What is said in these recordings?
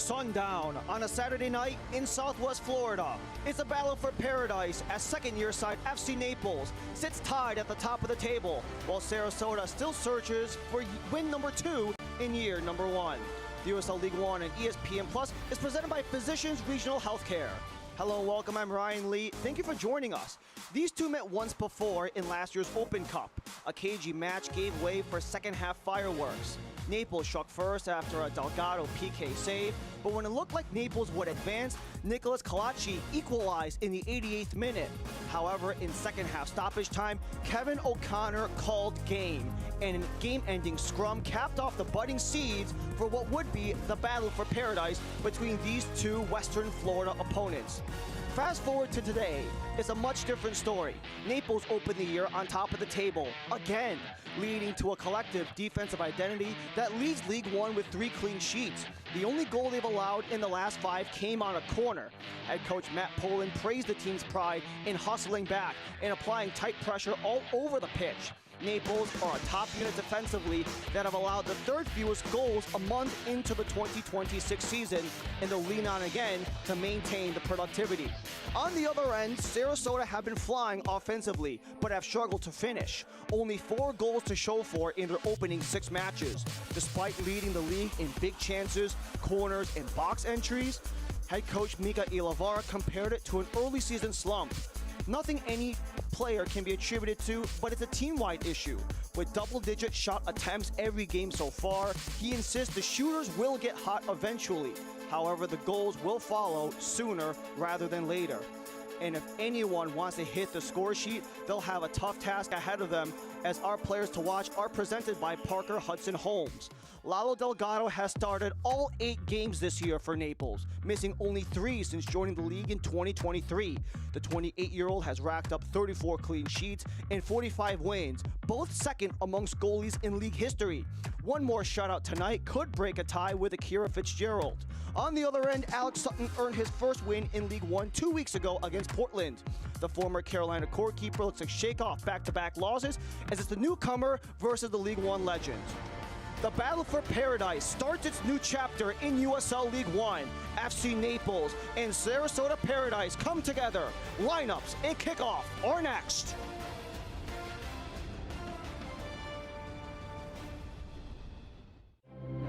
sundown on a Saturday night in Southwest Florida. It's a battle for paradise as second-year side FC Naples sits tied at the top of the table, while Sarasota still searches for win number 2 in year number 1. The USL League One and ESPN Plus is presented by Physicians Regional Healthcare. Hello and welcome, I'm Ryan Lee. Thank you for joining us. These two met once before in last year's Open Cup. A cagey match gave way for second-half fireworks. Naples struck first after a Delgado PK save, but when it looked like Naples would advance, Nicolas Kalachi equalized in the 88th minute. However, in second-half stoppage time, Kevin O'Connor called game, and a game-ending scrum capped off the budding seeds for what would be the battle for paradise between these two Western Florida opponents. Fast forward to today, it's a much different story. Naples opened the year on top of the table, again, leading to a collective defensive identity that leads League One with 3 clean sheets. The only goal they've allowed in the last 5 came on a corner. Head coach Matt Poland praised the team's pride in hustling back and applying tight pressure all over the pitch. Naples are a top unit defensively that have allowed the 3rd fewest goals a month into the 2026 season, and they'll lean on again to maintain the productivity. On the other end, Sarasota have been flying offensively, but have struggled to finish. Only 4 goals to show for in their opening 6 matches. Despite leading the league in big chances, corners, and box entries, head coach Mika Ilavara compared it to an early season slump. Nothing any player can be attributed to, but it's a team-wide issue. With double-digit shot attempts every game so far, he insists the shooters will get hot eventually. However, the goals will follow sooner rather than later. And if anyone wants to hit the score sheet, they'll have a tough task ahead of them, as our players to watch are presented by Parker Hudson Holmes. Lalo Delgado has started all 8 games this year for Naples, missing only 3 since joining the league in 2023. The 28-year-old has racked up 34 clean sheets and 45 wins, both second amongst goalies in league history. One more shutout tonight could break a tie with Akira Fitzgerald. On the other end, Alex Sutton earned his first win in League One 2 weeks ago against Portland. The former Carolina scorekeeper looks to shake off back-to-back losses as it's the newcomer versus the League One legend. The battle for paradise starts its new chapter in USL League One. FC Naples and Sarasota Paradise come together. Lineups and kickoff are next.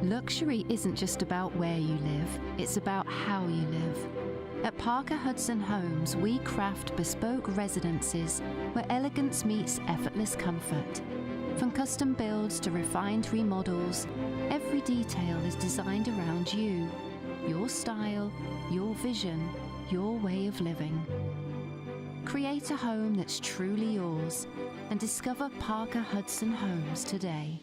Luxury isn't just about where you live, it's about how you live. At Parker Hudson Homes, we craft bespoke residences where elegance meets effortless comfort. From custom builds to refined remodels, every detail is designed around you, your style, your vision, your way of living. Create a home that's truly yours and discover Parker Hudson Homes today.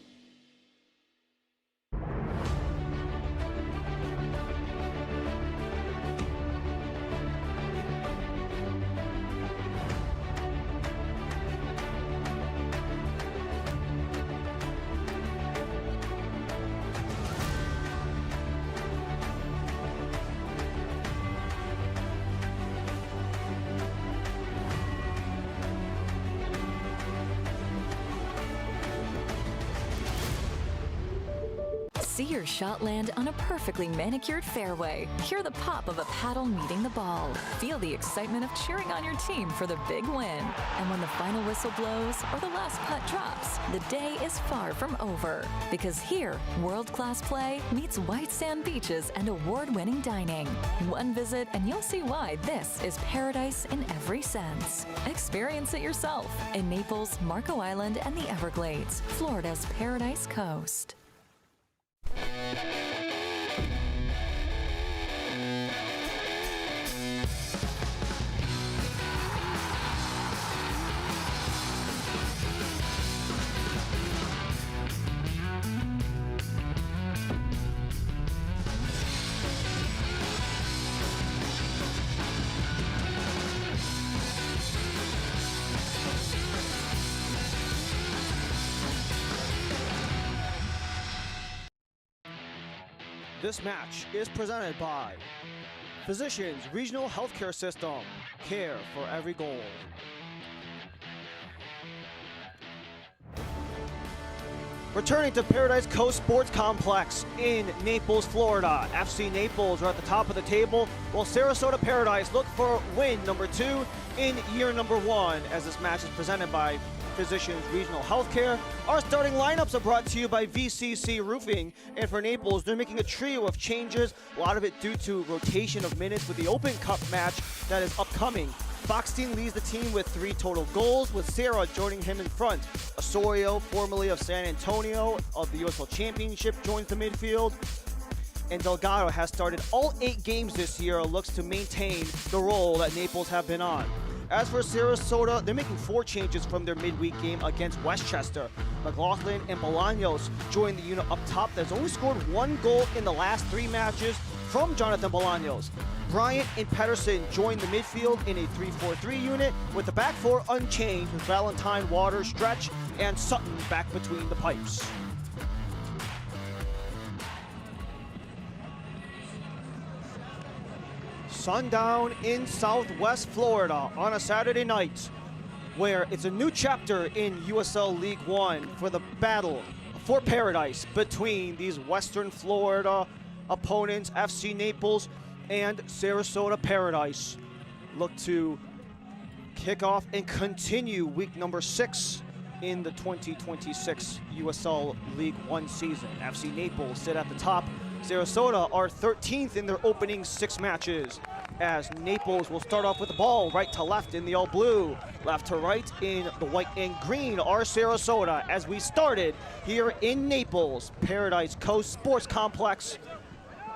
See your shot land on a perfectly manicured fairway. Hear the pop of a paddle meeting the ball. Feel the excitement of cheering on your team for the big win. And when the final whistle blows or the last putt drops, the day is far from over. Because here, world-class play meets white sand beaches and award-winning dining. One visit and you'll see why this is paradise in every sense. Experience it yourself in Naples, Marco Island, and the Everglades, Florida's Paradise Coast. This match is presented by Physicians Regional Healthcare System. Care for every goal. Returning to Paradise Coast Sports Complex in Naples, Florida. FC Naples are at the top of the table, while Sarasota Paradise look for win number 2 in year number 1, as this match is presented by Physicians Regional Healthcare. Our starting lineups are brought to you by VCC Roofing, and for Naples, they're making a trio of changes, a lot of it due to rotation of minutes with the Open Cup match that is upcoming. Boxstein leads the team with 3 total goals, with Sarah joining him in front. Osorio, formerly of San Antonio of the USL Championship, joins the midfield. And Delgado has started all 8 games this year and looks to maintain the role that Naples have been on. As for Sarasota, they're making 4 changes from their midweek game against Westchester. McLaughlin and Bolaños join the unit up top that's only scored 1 goal in the last 3 matches from Jonathan Bolaños. Bryant and Pedersen join the midfield in a 3-4-3 unit, with the back 4 unchanged, with Valentine, Waters, Stretch, and Sutton back between the pipes. Sundown in Southwest Florida on a Saturday night, where it's a new chapter in USL League One for the battle for paradise between these Western Florida opponents, FC Naples and Sarasota Paradise. Look to kick off and continue week number 6 in the 2026 USL League One season. FC Naples sit at the top. Sarasota are 13th in their opening 6 matches, as Naples will start off with the ball right to left in the all blue, left to right in the white and green are Sarasota, as we started here in Naples, Paradise Coast Sports Complex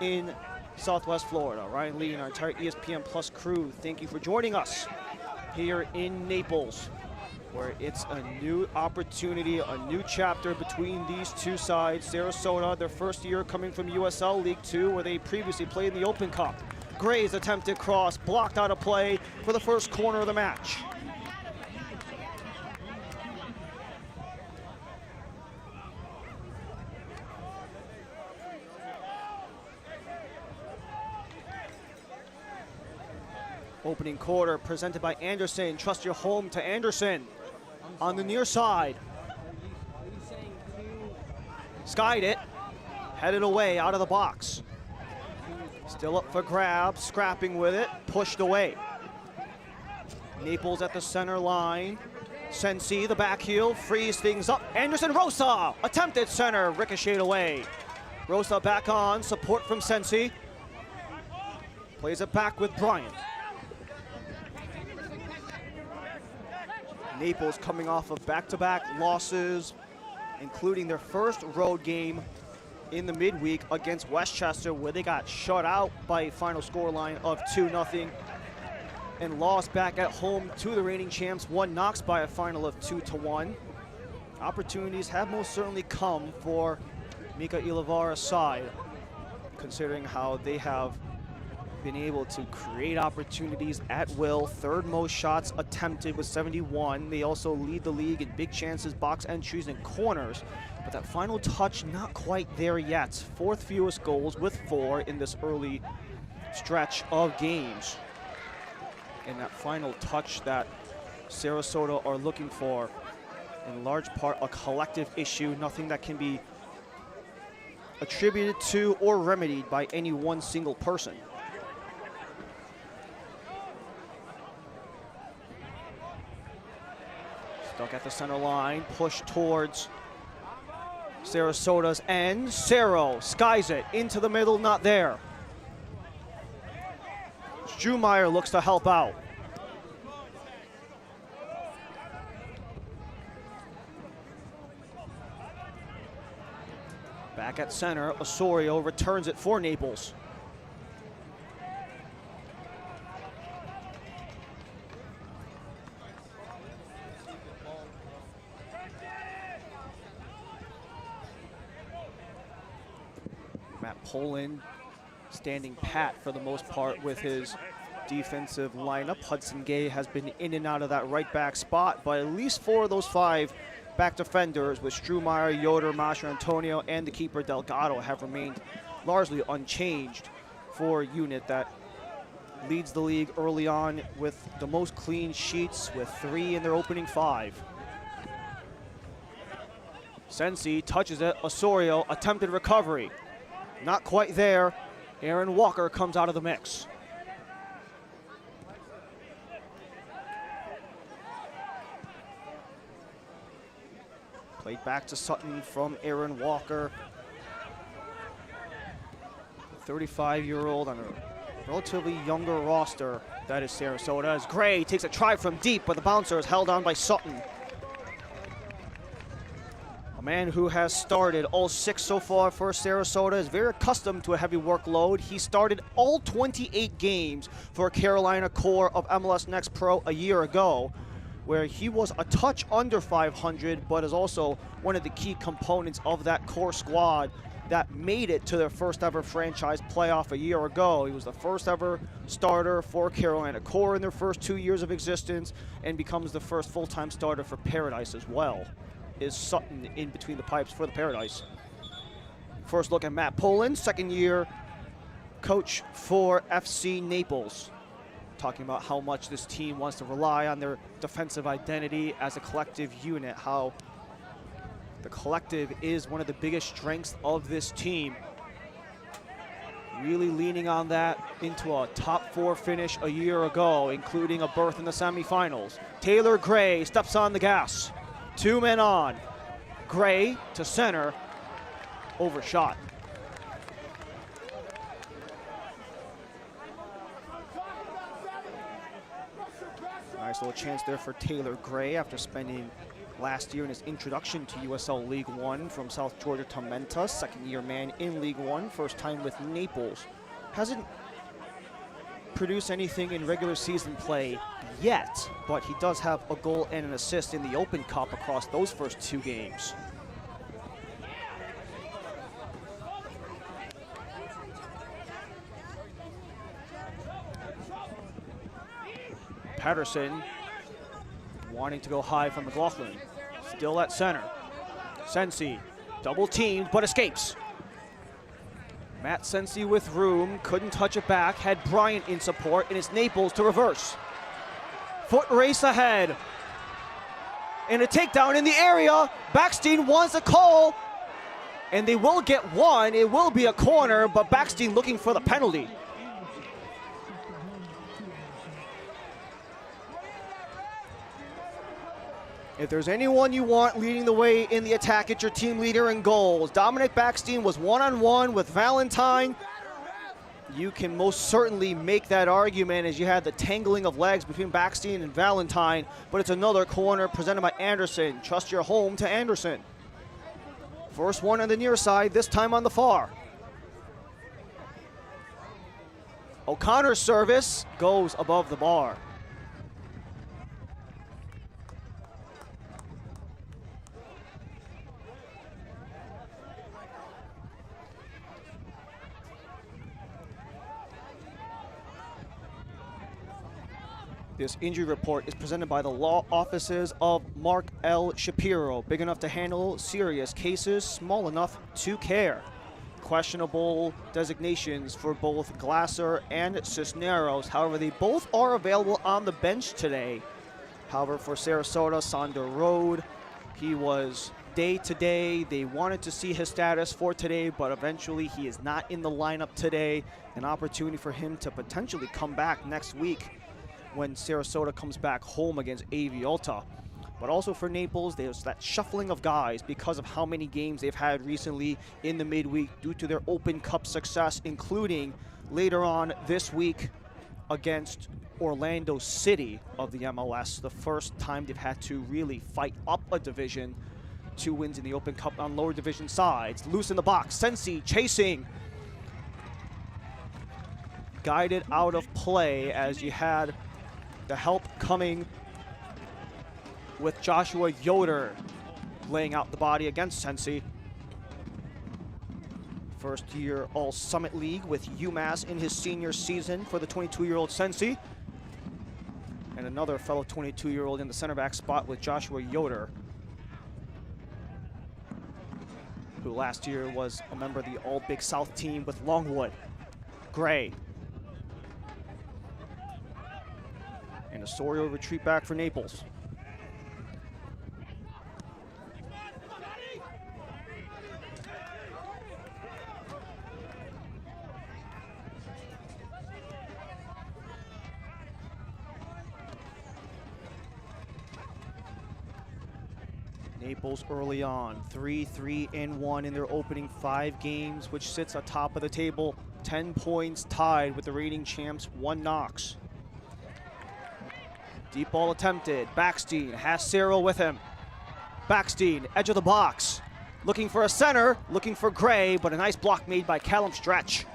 in Southwest Florida. Ryan Lee and our entire ESPN Plus crew, thank you for joining us here in Naples, where it's a new opportunity, a new chapter between these two sides. Sarasota, their first year coming from USL League Two, where they previously played in the Open Cup. Gray's attempted cross blocked out of play for the first corner of the match. Opening quarter presented by Anderson. Trust your home to Anderson on the near side. Skied it, headed away out of the box. Still up for grabs, scrapping with it, pushed away. Naples at the center line. Sensi, the back heel, frees things up. Anderson Rosa, attempted center, ricocheted away. Rosa back on, support from Sensi. Plays it back with Bryant. Naples coming off of back-to-back losses, including their first road game in the midweek against Westchester, where they got shut out by a final scoreline of 2-0, and lost back at home to the reigning champs, won Knox by a final of 2-1. Opportunities have most certainly come for Mika Ilavara's side, considering how they have been able to create opportunities at will. Third most shots attempted with 71. They also lead the league in big chances, box entries, and corners. But that final touch, not quite there yet. 4th fewest goals with 4 in this early stretch of games. And that final touch that Sarasota are looking for, in large part a collective issue, nothing that can be attributed to or remedied by any one single person. Stuck at the center line, push towards Sarasota's end. Cerro skies it into the middle, not there. Strumeyer looks to help out. Back at center, Osorio returns it for Naples. Poland standing pat for the most part with his defensive lineup. Hudson Gay has been in and out of that right back spot, but at least 4 of those 5 back defenders with Strumeyer, Yoder, Masha Antonio, and the keeper Delgado have remained largely unchanged for a unit that leads the league early on with the most clean sheets, with 3 in their opening 5. Sensi touches it. Osorio, attempted recovery. Not quite there. Aaron Walker comes out of the mix. Played back to Sutton from Aaron Walker. 35-year-old on a relatively younger roster. That is Sarasota. As Gray takes a try from deep, but the bouncer is held on by Sutton. A man who has started all 6 so far for Sarasota is very accustomed to a heavy workload. He started all 28 games for Carolina core of MLS Next Pro a year ago, where he was a touch under 500, but is also one of the key components of that core squad that made it to their first ever franchise playoff a year ago. He was the first ever starter for Carolina core in their first 2 years of existence, and becomes the first full-time starter for Paradise as well. Is Sutton in between the pipes for the Paradise. First look at Matt Poland, second-year coach for FC Naples. Talking about how much this team wants to rely on their defensive identity as a collective unit, how the collective is one of the biggest strengths of this team. Really leaning on that into a top 4 finish a year ago, including a berth in the semifinals. Taylor Gray steps on the gas. 2 men on. Gray to center, overshot. Nice little chance there for Taylor Gray after spending last year in his introduction to USL League One from South Georgia Tormenta. Second-year man in League One, first time with Naples. Hasn't produced anything in regular season play yet, but he does have a goal and an assist in the Open Cup across those first 2 games. Patterson wanting to go high from McLaughlin. Still at center. Sensi, double teamed, but escapes. Matt Sensi with room, couldn't touch it back, had Bryant in support, and it's Naples to reverse. Foot race ahead. And a takedown in the area. Backstein wants a call, and they will get one. It will be a corner, but Backstein looking for the penalty. If there's anyone you want leading the way in the attack, it's your team leader in goals. Dominic Backstein was one-on-one with Valentine. You can most certainly make that argument as you had the tangling of legs between Backstein and Valentine, but it's another corner presented by Anderson. Trust your home to Anderson. First one on the near side, this time on the far. O'Connor's service goes above the bar. This injury report is presented by the law offices of Mark L. Shapiro. Big enough to handle serious cases, small enough to care. Questionable designations for both Glasser and Cisneros. However, they both are available on the bench today. However, for Sarasota, Sander Road, he was day-to-day. They wanted to see his status for today, but eventually he is not in the lineup today. An opportunity for him to potentially come back next week when Sarasota comes back home against Aviolta. But also for Naples, there's that shuffling of guys because of how many games they've had recently in the midweek due to their Open Cup success, including later on this week against Orlando City of the MLS. The first time they've had to really fight up a division. 2 wins in the Open Cup on lower division sides. Loose in the box, Sensi chasing. Guided out of play as you had the help coming with Joshua Yoder laying out the body against Sensi. First year All-Summit League with UMass in his senior season for the 22-year-old Sensi. And another fellow 22-year-old in the center back spot with Joshua Yoder, who last year was a member of the All-Big South team with Longwood. Gray. And Osorio retreat back for Naples. Naples early on, 3-3-1 in their opening 5 games, which sits atop of the table, 10 points, tied with the reigning champs, 1 knocks. Deep ball attempted. Backstein has Cyril with him. Backstein, edge of the box. Looking for a center, looking for Gray, but a nice block made by Callum Stretch.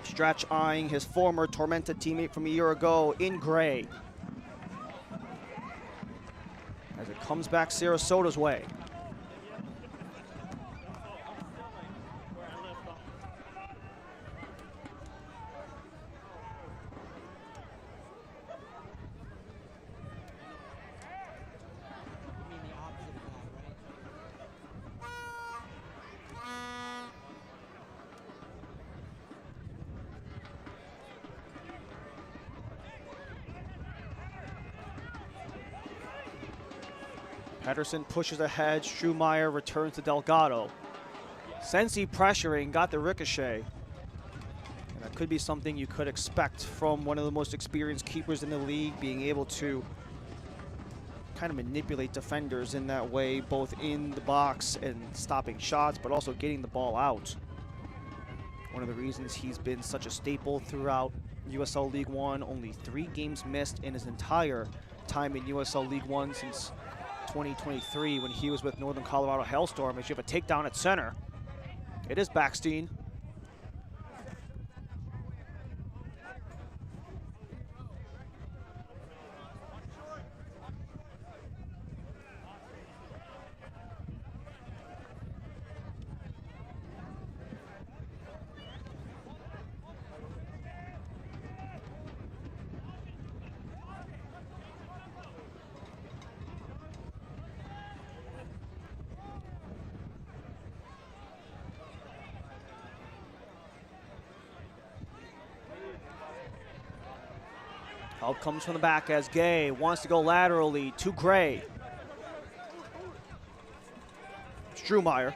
Stretch eyeing his former Tormenta teammate from a year ago in Gray. As it comes back Sarasota's way. Pedersen pushes ahead, Strumeyer returns to Delgado. Sensi pressuring, got the ricochet. And that could be something you could expect from one of the most experienced keepers in the league, being able to kind of manipulate defenders in that way, both in the box and stopping shots, but also getting the ball out. One of the reasons he's been such a staple throughout USL League One, only 3 games missed in his entire time in USL League One since 2023 when he was with Northern Colorado Hailstorm. As you have a takedown at center. It is Backstein. Help comes from the back as Gay wants to go laterally to Gray. Strumeyer.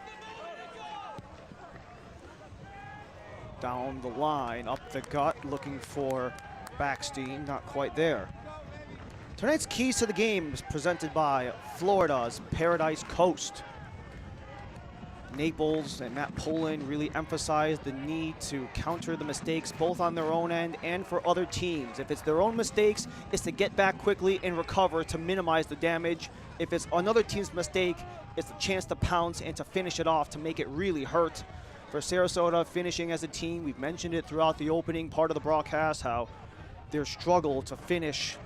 Down the line, up the gut, looking for Backstein, not quite there. Tonight's keys to the game is presented by Florida's Paradise Coast. Naples and Matt Poland really emphasized the need to counter the mistakes both on their own end and for other teams. If it's their own mistakes, it's to get back quickly and recover to minimize the damage. If it's another team's mistake, it's a chance to pounce and to finish it off to make it really hurt. For Sarasota, finishing as a team, we've mentioned it throughout the opening part of the broadcast, how their struggle to finish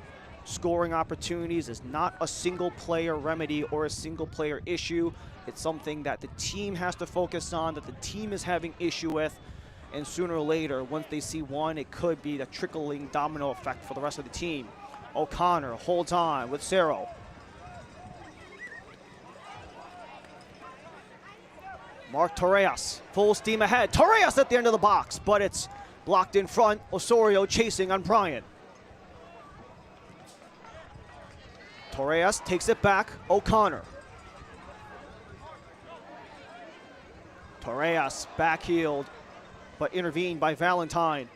scoring opportunities is not a single player remedy or a single player issue. It's something that the team has to focus on, that the team is having issue with, and sooner or later, once they see one, it could be the trickling domino effect for the rest of the team. O'Connor holds on with Cerro. Mark Torres, full steam ahead. Torres at the end of the box, but it's blocked in front. Osorio chasing on Bryant. Torres takes it back. O'Connor. Torres backheeled, but intervened by Valentine.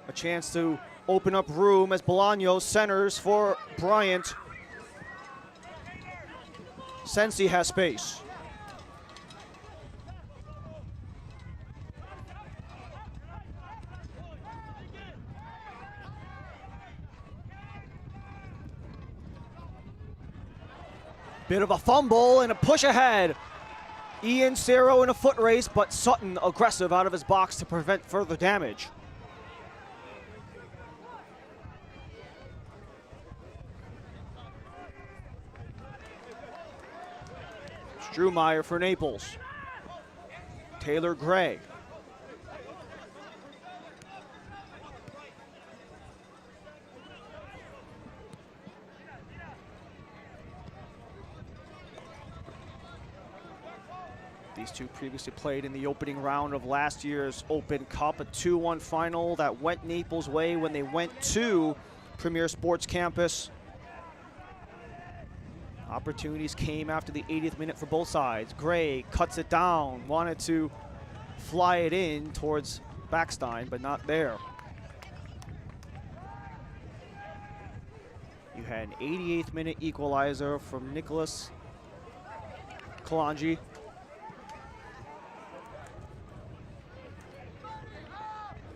A chance to open up room as Bolaños centers for Bryant. Sensi has space. Bit of a fumble and a push ahead. Ian Cerro in a foot race, but Sutton aggressive out of his box to prevent further damage. Strumeyer for Naples. Taylor Gray. These two previously played in the opening round of last year's Open Cup, a 2-1 final that went Naples' way when they went to Premier Sports Campus. Opportunities came after the 80th minute for both sides. Gray cuts it down, wanted to fly it in towards Backstein, but not there. You had an 88th minute equalizer from Nicholas Kalanji.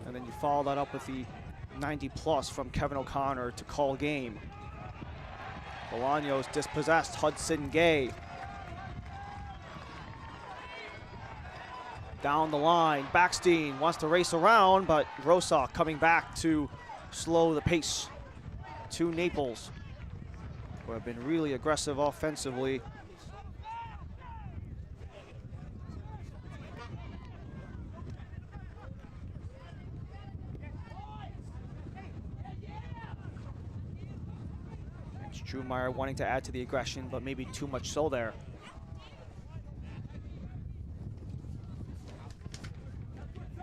And then you follow that up with the 90+ from Kevin O'Connor to call game. Bolaños dispossessed Hudson Gay. Down the line, Backstein wants to race around, but Rosa coming back to slow the pace to Naples, who have been really aggressive offensively. Strumeyer wanting to add to the aggression, but maybe too much so there.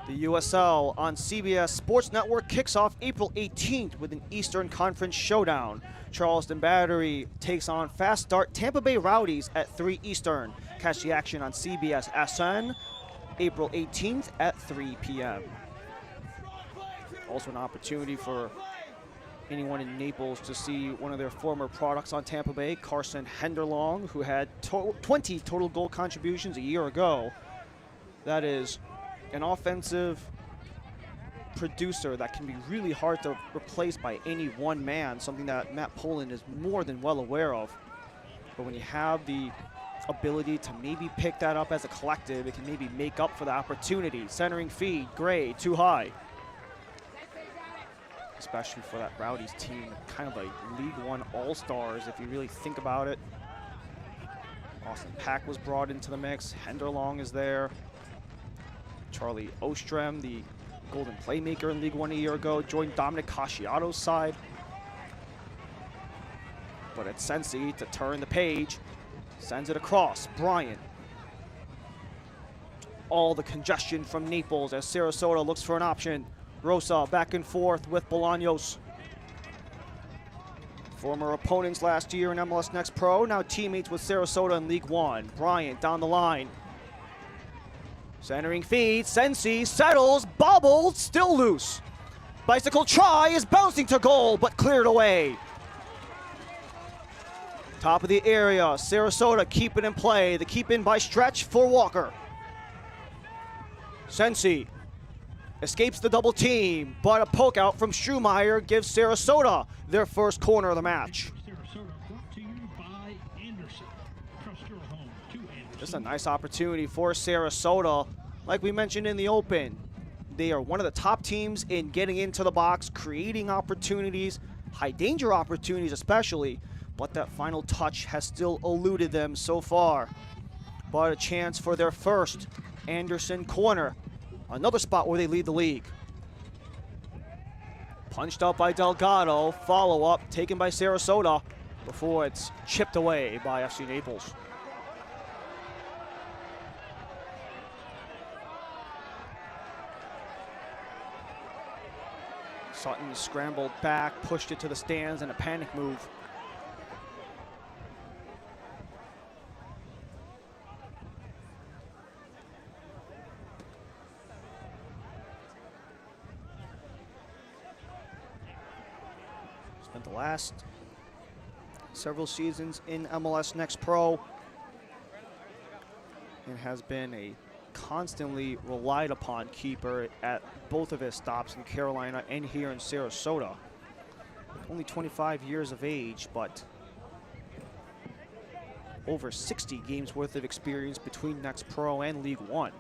The USL on CBS Sports Network kicks off April 18th with an Eastern Conference showdown. Charleston Battery takes on Fast Start Tampa Bay Rowdies at 3 Eastern. Catch the action on CBS SN April 18th at 3 p.m. Also an opportunity for anyone in Naples to see one of their former products on Tampa Bay, Carson Henderlong, who had 20 total goal contributions a year ago. That is an offensive producer that can be really hard to replace by any one man, something that Matt Poland is more than well aware of. But when you have the ability to maybe pick that up as a collective, it can maybe make up for the opportunity. Centering feed, Gray, too high. Especially for that Rowdies team, kind of like League One All-Stars if you really think about it. Austin Pack was brought into the mix. Henderlong is there. Charlie Ostrem, the golden playmaker in League One a year ago, joined Dominic Casciato's side. But it's Sensi to turn the page. Sends it across. Bryant. All the congestion from Naples as Sarasota looks for an option. Rosa back and forth with Bolaños. Former opponents last year in MLS Next Pro, now teammates with Sarasota in League One. Bryant down the line. Centering feed, Sensi settles, bobbled, still loose. Bicycle try is bouncing to goal, but cleared away. Top of the area, Sarasota keep it in play. The keep in by stretch for Walker. Sensi escapes the double team, but a poke out from Strumeyer gives Sarasota their first corner of the match. This is a nice opportunity for Sarasota. Like we mentioned in the open, they are one of the top teams in getting into the box, creating opportunities, high danger opportunities especially, but that final touch has still eluded them so far. But a chance for their first Anderson corner. Another spot where they lead the league. Punched out by Delgado, follow-up taken by Sarasota before it's chipped away by FC Naples. Sutton scrambled back, pushed it to the stands in a panic move. Spent the last several seasons in MLS Next Pro and has been a constantly relied upon keeper at both of his stops in Carolina and here in Sarasota. Only 25 years of age, but over 60 games worth of experience between Next Pro and League One.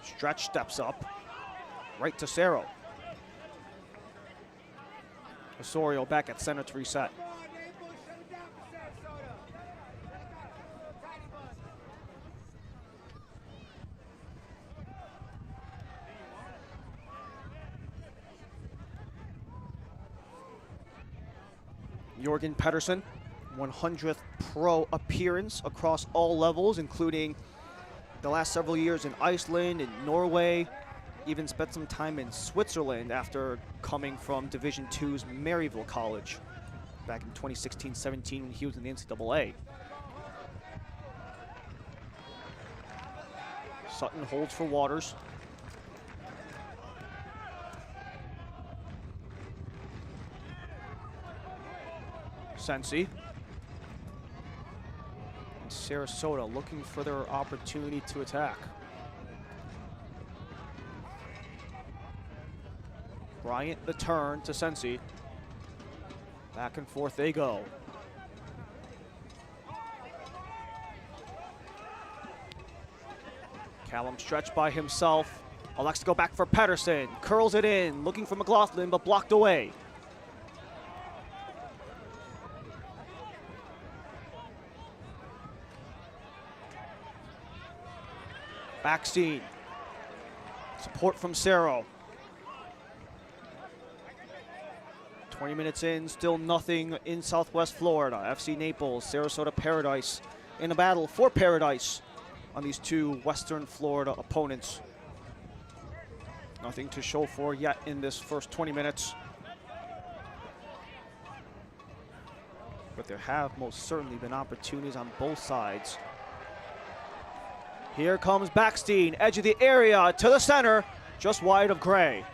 Stretch steps up, right to Cerro. Osorio back at center to reset. Jorgen Pedersen, 100th pro appearance across all levels, including the last several years in Iceland and Norway. Even spent some time in Switzerland after coming from Division II's Maryville College back in 2016-17 when he was in the NCAA. Sutton holds for Waters. Sensi. And Sarasota looking for their opportunity to attack. Bryant the turn to Sensi. Back and forth they go. Callum stretched by himself. Elects to go back for Pedersen. Curls it in, looking for McLaughlin, but blocked away. Backstein. Support from Cerro. 20 minutes in, still nothing in Southwest Florida. FC Naples, Sarasota Paradise in a battle for Paradise on these two Western Florida opponents. Nothing to show for yet in this first 20 minutes. But there have most certainly been opportunities on both sides. Here comes Backstein, edge of the area to the center, just wide of Gray.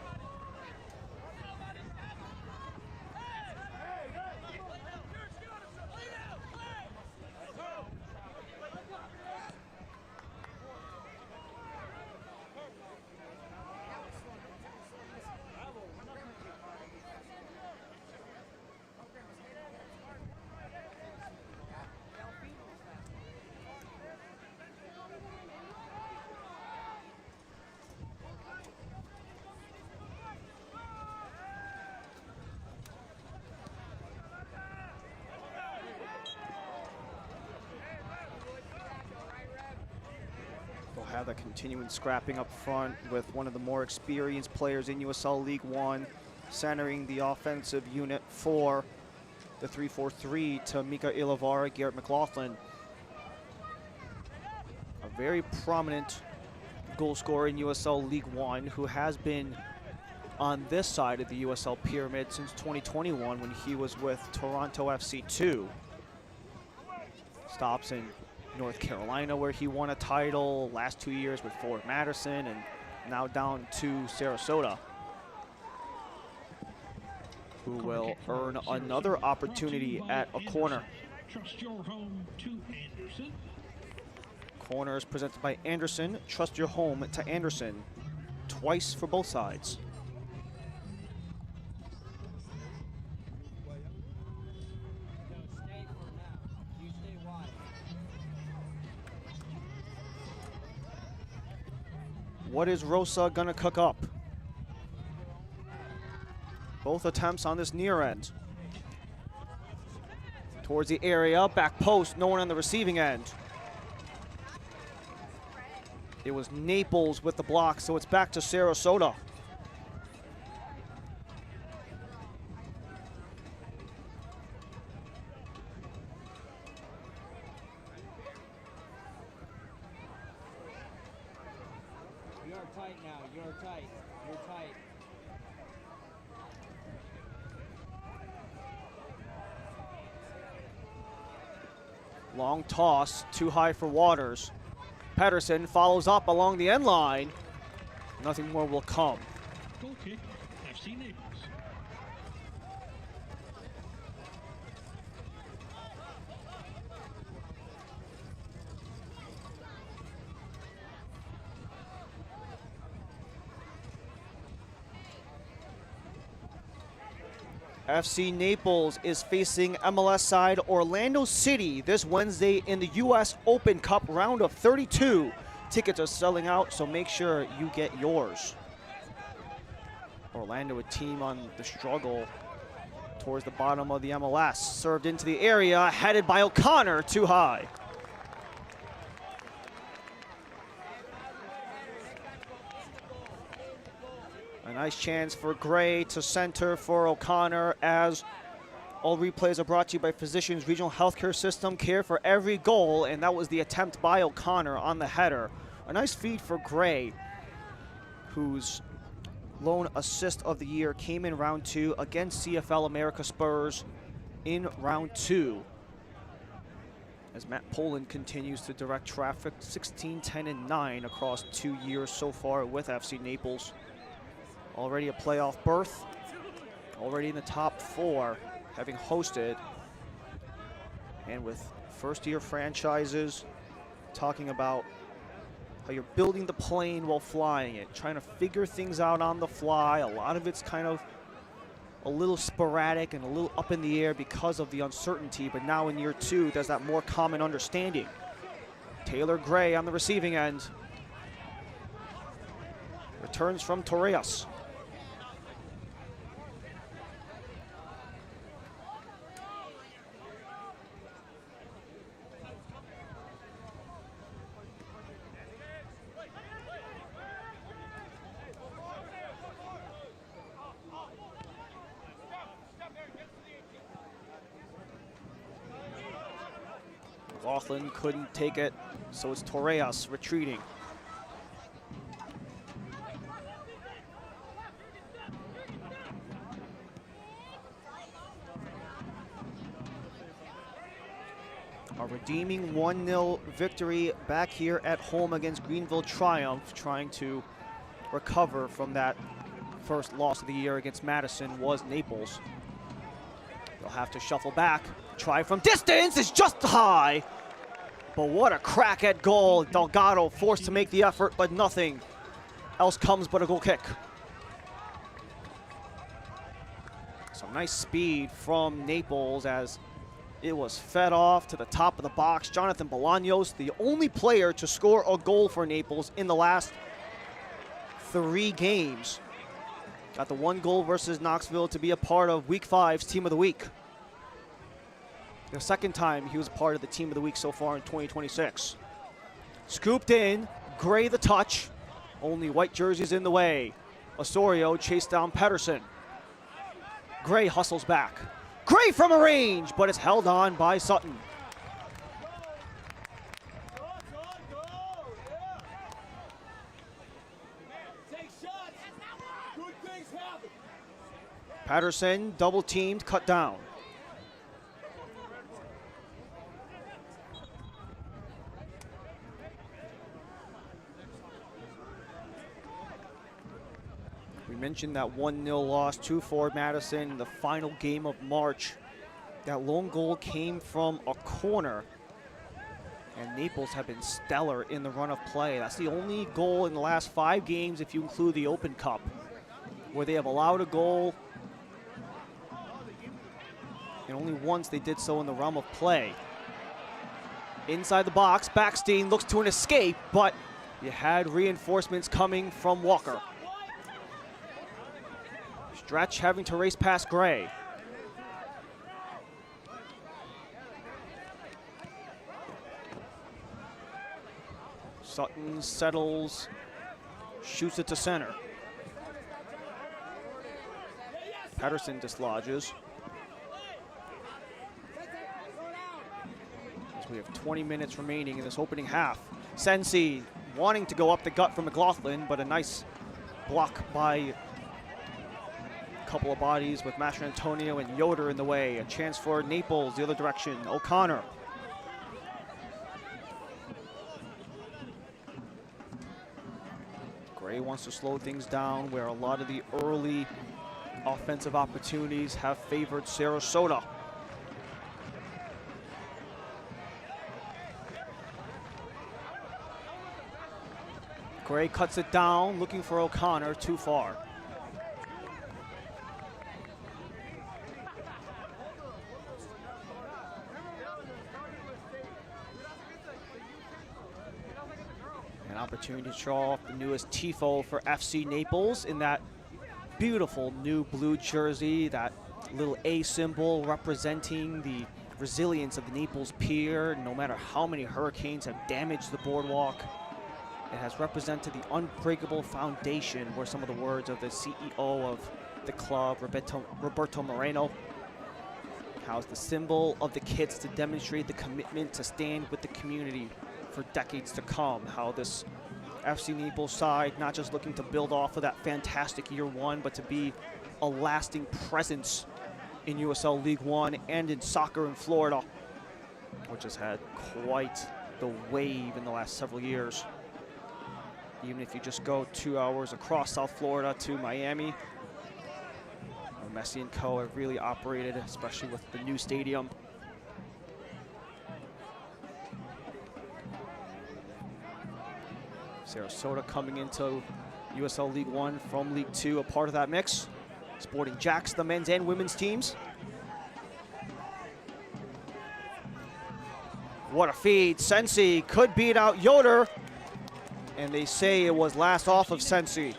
Have that continuing scrapping up front with one of the more experienced players in USL League One, centering the offensive unit for the 3-4-3 to Mika Ilavara, Garrett McLaughlin. A very prominent goal scorer in USL League One who has been on this side of the USL pyramid since 2021 when he was with Toronto FC 2. Stops in North Carolina where he won a title, last 2 years with Fort Madison, and now down to Sarasota, who will earn another opportunity at a corner. Trust your home to Anderson. Corner is presented by Anderson. Trust your home to Anderson. Twice for both sides. What is Rosa gonna cook up? Both attempts on this near end. Towards the area, back post, no one on the receiving end. It was Naples with the block, so it's back to Sarasota. Long toss, too high for Waters. Pedersen follows up along the end line. Nothing more will come. Goal kick, FC Naples. FC Naples is facing MLS side Orlando City this Wednesday in the U.S. Open Cup round of 32. Tickets are selling out, so make sure you get yours. Orlando, a team on the struggle towards the bottom of the MLS. Served into the area, headed by O'Connor, too high. A nice chance for Gray to center for O'Connor, as all replays are brought to you by Physicians Regional Healthcare System. Care for every goal, and that was the attempt by O'Connor on the header. A nice feed for Gray, whose lone assist of the year came in round 2 against CFL America Spurs in round 2. as Matt Poland continues to direct traffic. 16, 10, and 9 across 2 years so far with FC Naples. Already a playoff berth, already in the top 4, having hosted. And with first-year franchises, talking about how you're building the plane while flying it, trying to figure things out on the fly. A lot of it's kind of a little sporadic and a little up in the air because of the uncertainty, but now in year 2, there's that more common understanding. Taylor Gray on the receiving end. Returns from Torres. Laughlin couldn't take it, so it's Torres retreating. A redeeming 1-0 victory back here at home against Greenville Triumph, trying to recover from that first loss of the year against Madison was Naples. They'll have to shuffle back. Try from distance is just high. But what a crack at goal. Delgado forced to make the effort, but nothing else comes but a goal kick. Some nice speed from Naples as it was fed off to the top of the box. Jonathan Bolaños, the only player to score a goal for Naples in the last 3 games. Got the 1 goal versus Knoxville to be a part of Week 5's Team of the Week. The second time he was part of the Team of the Week so far in 2026. Scooped in, Gray the touch. Only white jerseys in the way. Osorio chased down Pedersen. Gray hustles back. Gray from a range, but it's held on by Sutton. Patterson double teamed, cut down. We mentioned that 1-0 loss to Ford Madison in the final game of March. That lone goal came from a corner. And Naples have been stellar in the run of play. That's the only goal in the last 5 games if you include the Open Cup, where they have allowed a goal. And only once they did so in the realm of play. Inside the box, Backstein looks to an escape, but you had reinforcements coming from Walker. Stretch having to race past Gray. Sutton settles, shoots it to center. Pedersen dislodges. As we have 20 minutes remaining in this opening half. Sensi wanting to go up the gut from McLaughlin, but a nice block by couple of bodies with Mascher Antonio and Yoder in the way. A chance for Naples the other direction. O'Connor. Gray wants to slow things down where a lot of the early offensive opportunities have favored Sarasota. Gray cuts it down, looking for O'Connor, too far. Opportunity to show off the newest tifo for FC Naples in that beautiful new blue jersey, that little A symbol representing the resilience of the Naples pier. No matter how many hurricanes have damaged the boardwalk, it has represented the unbreakable foundation, were some of the words of the CEO of the club, Roberto Moreno. How it's the symbol of the kids to demonstrate the commitment to stand with the community for decades to come. How this FC Naples side not just looking to build off of that fantastic year 1, but to be a lasting presence in USL League One and in soccer in Florida. which has had quite the wave in the last several years. Even if you just go 2 hours across South Florida to Miami, Messi and co have really operated, especially with the new stadium. Sarasota coming into USL League One from League Two, a part of that mix. Sporting Jacks, the men's and women's teams. What a feed. Sensi could beat out Yoder. And they say it was last off of Sensi.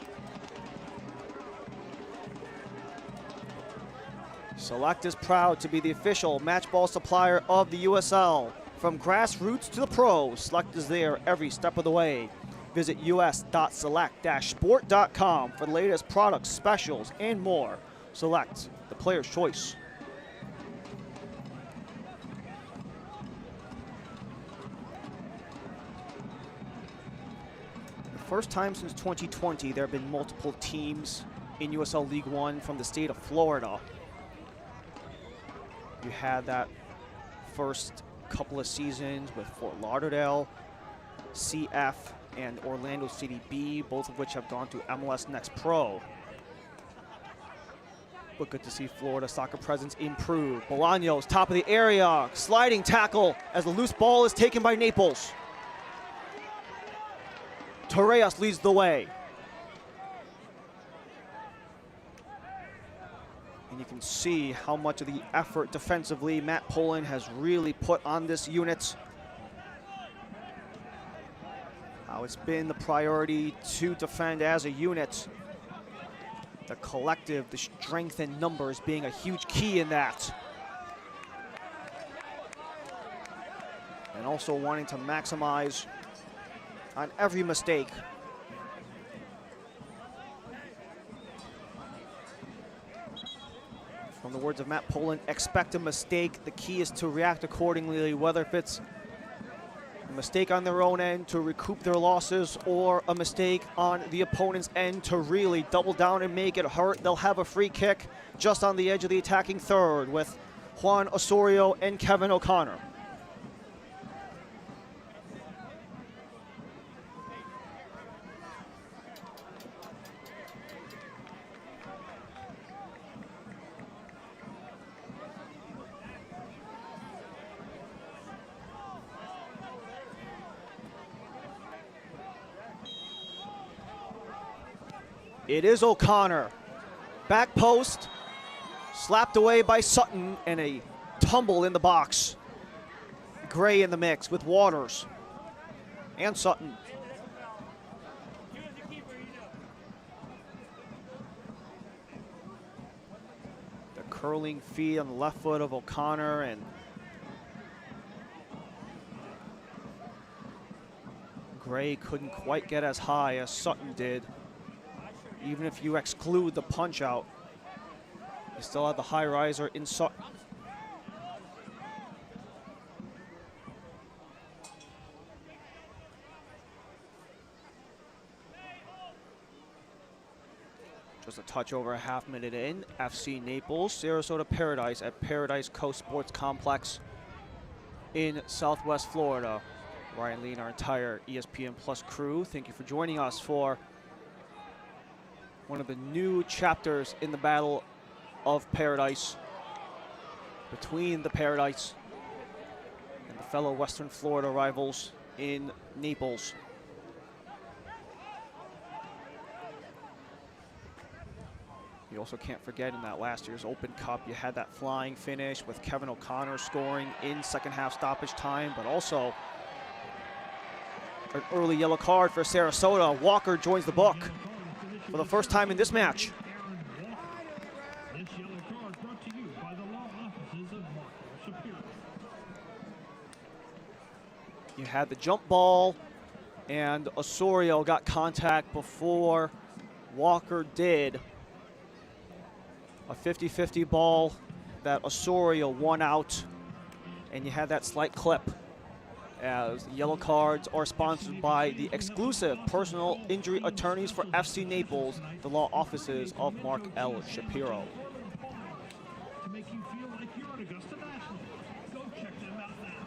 Select is proud to be the official match ball supplier of the USL. From grassroots to the pros, Select is there every step of the way. Visit us.select-sport.com for the latest products, specials, and more. Select, the player's choice. The first time since 2020, there have been multiple teams in USL League One from the state of Florida. You had that first couple of seasons with Fort Lauderdale, CF, and Orlando City B, both of which have gone to MLS Next Pro. But good to see Florida soccer presence improve. Bolaños, top of the area, sliding tackle as the loose ball is taken by Naples. Torres leads the way. And you can see how much of the effort defensively Matt Pullen has really put on this unit. How it's been the priority to defend as a unit. The collective, the strength in numbers being a huge key in that. And also wanting to maximize on every mistake. From the words of Matt Pullen, expect a mistake. The key is to react accordingly, whether if it's a mistake on their own end to recoup their losses or a mistake on the opponent's end to really double down and make it hurt. They'll have a free kick just on the edge of the attacking third with Juan Osorio and Kevin O'Connor. It is O'Connor. Back post, slapped away by Sutton, and a tumble in the box. Gray in the mix with Waters and Sutton. The curling feed on the left foot of O'Connor, and Gray couldn't quite get as high as Sutton did. Even if you exclude the punch out, you still have the high riser in Sutton. Just a touch over a half minute in. FC Naples, Sarasota Paradise at Paradise Coast Sports Complex in Southwest Florida. Ryan Lee and our entire ESPN Plus crew, thank you for joining us for one of the new chapters in the Battle of Paradise, between the Paradise and the fellow Western Florida rivals in Naples. You also can't forget in that last year's Open Cup, you had that flying finish with Kevin O'Connor scoring in second half stoppage time, but also an early yellow card for Sarasota. Walker joins the book for the first time in this match. This yellow card brought to you by the law offices of Marco Shapiro. You had the jump ball, and Osorio got contact before Walker did. A 50-50 ball that Osorio won out, and you had that slight clip, as yellow cards are sponsored by the exclusive personal injury attorneys for FC Naples, the law offices of Mark L. Shapiro. To make you feel like you're at Augusta National. Go check them out now.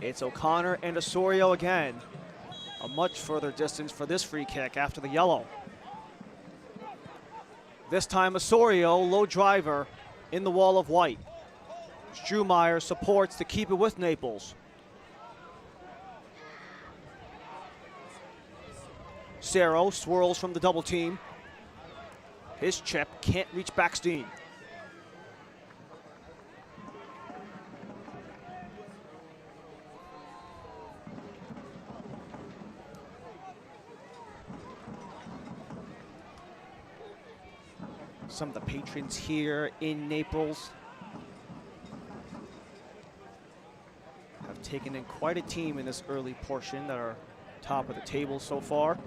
It's O'Connor and Osorio again. A much further distance for this free kick after the yellow. This time Osorio, low driver in the wall of white. Strumeyer supports to keep it with Naples. Cerro swirls from the double team. His chip can't reach Backstein. Some of the patrons here in Naples have taken in quite a team in this early portion that are top of the table so far.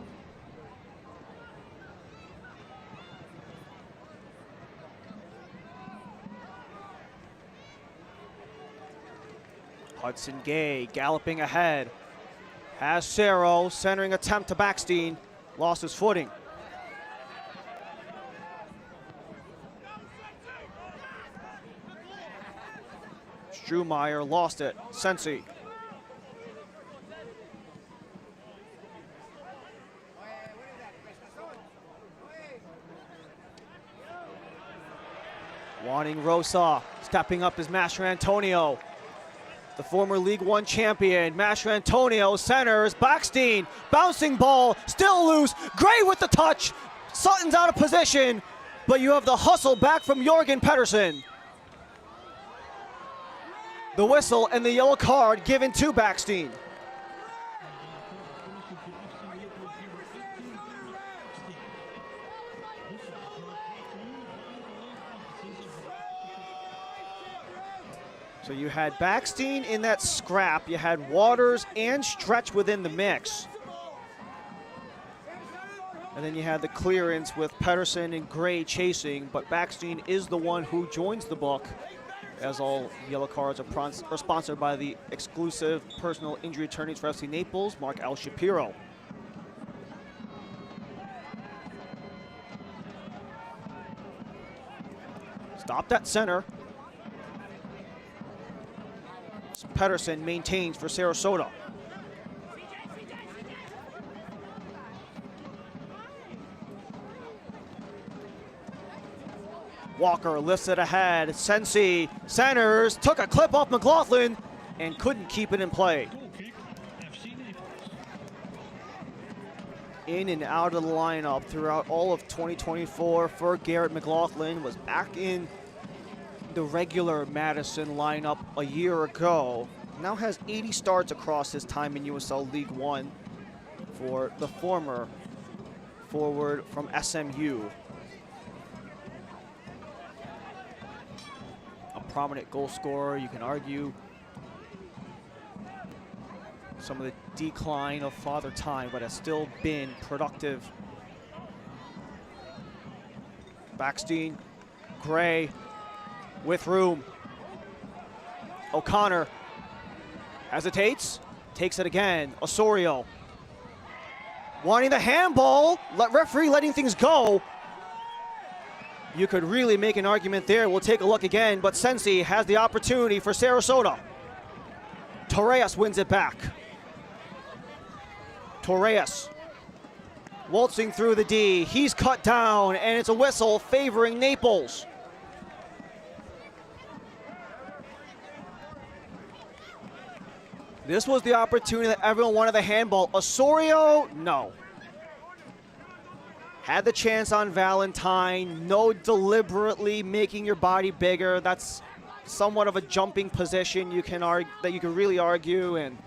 Hudson Gay galloping ahead. Has Cerro, centering attempt to Backstein, lost his footing. Strumeyer lost it. Sensi. Wanting Rosa, stepping up is Mascher Antonio. The former League One champion, Mascher Antonio centers, Backstein, bouncing ball, still loose, Gray with the touch. Sutton's out of position, but you have the hustle back from Jorgen Pedersen. The whistle and the yellow card given to Backstein. So you had Backstein in that scrap, you had Waters and Stretch within the mix. And then you had the clearance with Pedersen and Gray chasing, but Backstein is the one who joins the book, as all yellow cards are sponsored by the exclusive personal injury attorneys for FC Naples, Mark L. Shapiro. Stopped at center. Pedersen maintains for Sarasota. Walker lifts it ahead. Sensi centers, took a clip off McLaughlin and couldn't keep it in play. In and out of the lineup throughout all of 2024 for Garrett McLaughlin, was back in the regular Madison lineup a year ago. Now has 80 starts across his time in USL League One for the former forward from SMU. A prominent goal scorer, you can argue some of the decline of Father Time, but has still been productive. Backstein, Gray, with room. O'Connor hesitates, takes it again. Osorio wanting the handball, referee letting things go. You could really make an argument there. We'll take a look again, but Sensi has the opportunity for Sarasota. Torres wins it back. Torres waltzing through the D. He's cut down, and it's a whistle favoring Naples. This was the opportunity that everyone wanted the handball. Osorio, no. Had the chance on Valentine. No deliberately making your body bigger. That's somewhat of a jumping position you can argue, that you can really argue, and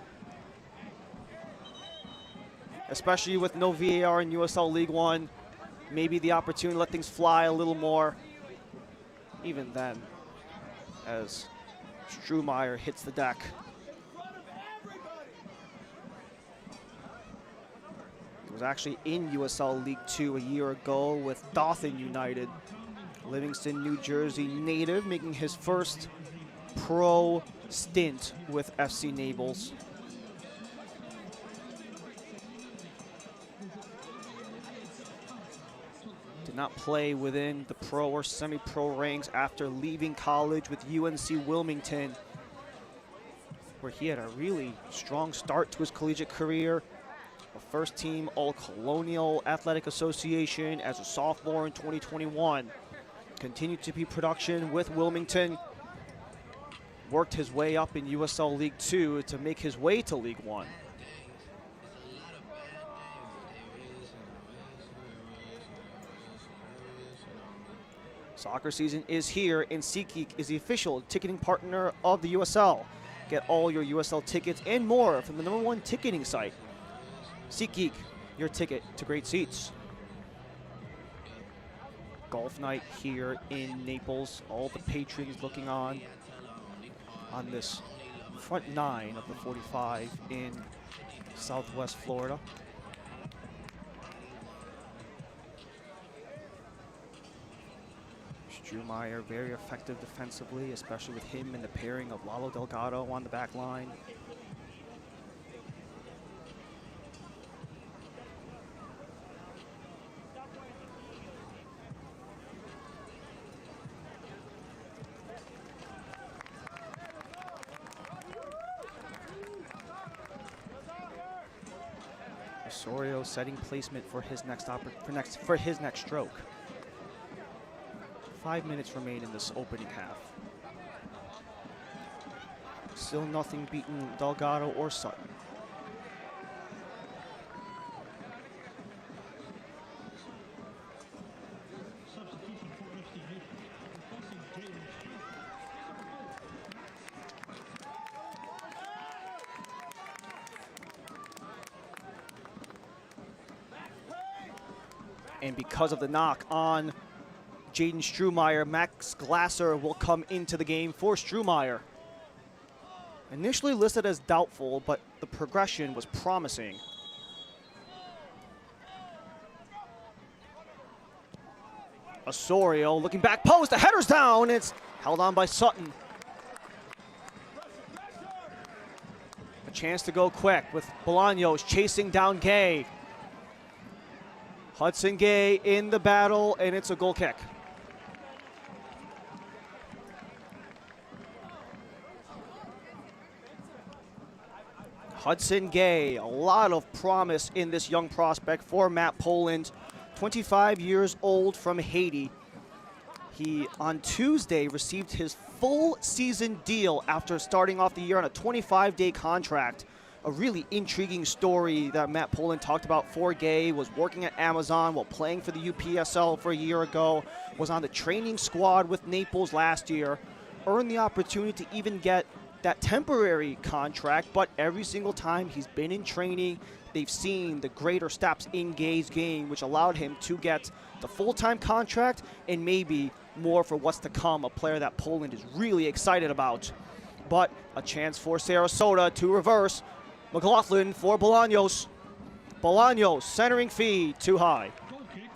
especially with no VAR in USL League One, maybe the opportunity to let things fly a little more. Even then, as Strumeyer hits the deck. Was actually in USL League Two a year ago with Dothan United. Livingston, New Jersey native, making his first pro stint with FC Naples. Did not play within the pro or semi-pro ranks after leaving college with UNC Wilmington. where he had a really strong start to his collegiate career. A first-team All-Colonial Athletic Association as a sophomore in 2021. Continued to be production with Wilmington. Worked his way up in USL League Two to make his way to League One. Soccer season is here, and SeatGeek is the official ticketing partner of the USL. Get all your USL tickets and more from the #1 ticketing site. SeatGeek, your ticket to great seats. Golf night here in Naples. All the patrons looking on this front 9 of the 45 in Southwest Florida. Strumeyer very effective defensively, especially with him and the pairing of Lalo Delgado on the back line. Osorio setting placement for his next stroke. 5 minutes remain in this opening half. Still nothing beaten Delgado or Sutton. Substitution for FC Naples. Replacing Gainbridge. And because of the knock on Jaden Strumeyer, Max Glasser will come into the game for Strumeyer. Initially listed as doubtful, but the progression was promising. Osorio looking back post, the header's down, it's held on by Sutton. A chance to go quick with Bolaños chasing down Gay. Hudson Gay in the battle, and it's a goal kick. Hudson Gay, a lot of promise in this young prospect for Matt Poland, 25 years old from Haiti. He, on Tuesday, received his full season deal after starting off the year on a 25-day contract. A really intriguing story that Matt Poland talked about for Gay, was working at Amazon while playing for the UPSL for a year ago, was on the training squad with Naples last year, earned the opportunity to even get that temporary contract, but every single time he's been in training, they've seen the greater steps in Gay's game, which allowed him to get the full-time contract and maybe more for what's to come, a player that Poland is really excited about. But a chance for Sarasota to reverse. McLaughlin for Bolaños. Bolaños centering feed too high. Goal kick,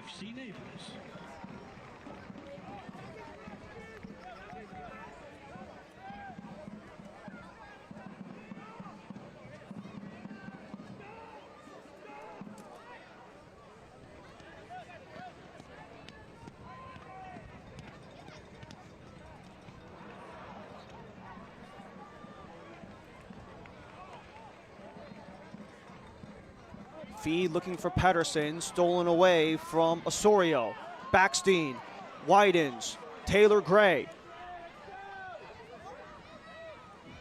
FC Naples. Feed looking for Pedersen, stolen away from Osorio. Backstein widens. Taylor Gray.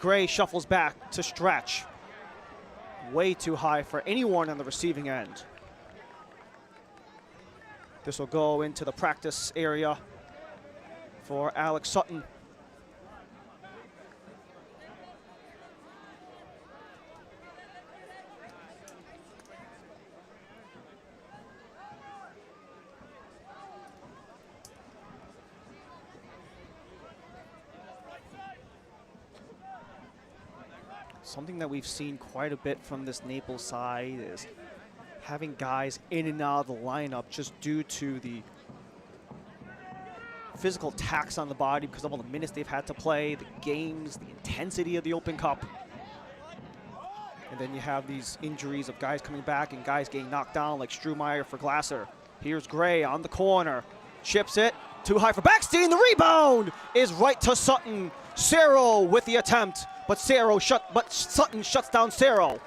Gray shuffles back to stretch. Way too high for anyone on the receiving end. This will go into the practice area for Alex Sutton. Something that we've seen quite a bit from this Naples side is having guys in and out of the lineup just due to the physical tax on the body because of all the minutes they've had to play, the games, the intensity of the Open Cup. And then you have these injuries of guys coming back and guys getting knocked down like Strumeyer for Glasser. Here's Gray on the corner, chips it, too high for Backstein, the rebound is right to Sutton. Cerro with the attempt, but Sutton shuts down Cerro.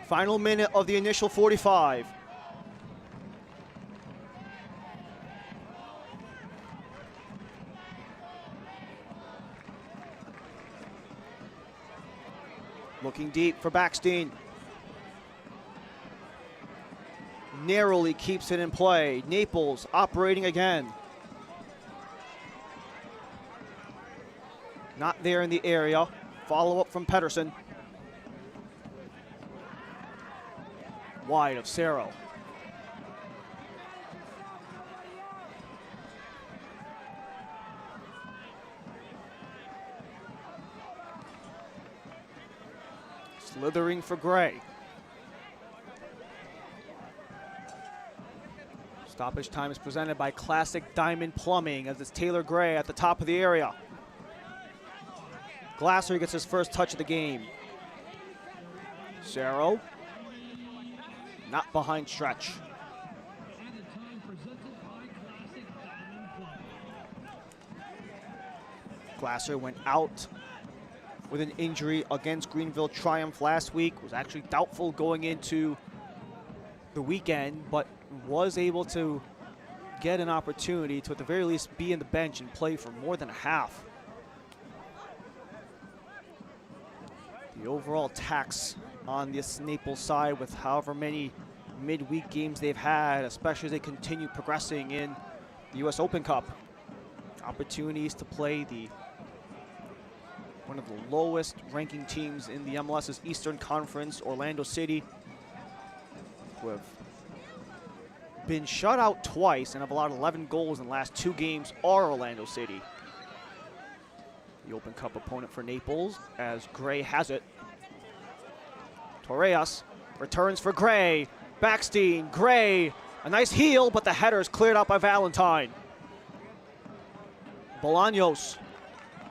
Final minute of the initial 45. Looking deep for Backstein. Narrowly keeps it in play. Naples operating again. Not there in the area. Follow up from Pedersen. Wide of Cerro. Slithering for Gray. Stoppage time is presented by Classic Diamond Plumbing as it's Taylor Gray at the top of the area. Glasser gets his first touch of the game. Cerro. Not behind stretch. Glasser went out with an injury against Greenville Triumph last week. Was actually doubtful going into the weekend, but was able to get an opportunity to at the very least be in the bench and play for more than a half. The overall tax on this Naples side with however many midweek games they've had, especially as they continue progressing in the U.S. Open Cup. Opportunities to play one of the lowest ranking teams in the MLS's Eastern Conference, Orlando City, who have been shut out twice and have allowed 11 goals in the last 2 games, are Orlando City. The Open Cup opponent for Naples as Gray has it. Torres returns for Gray. Backstein, Gray, a nice heel, but the header is cleared out by Valentine. Bolaños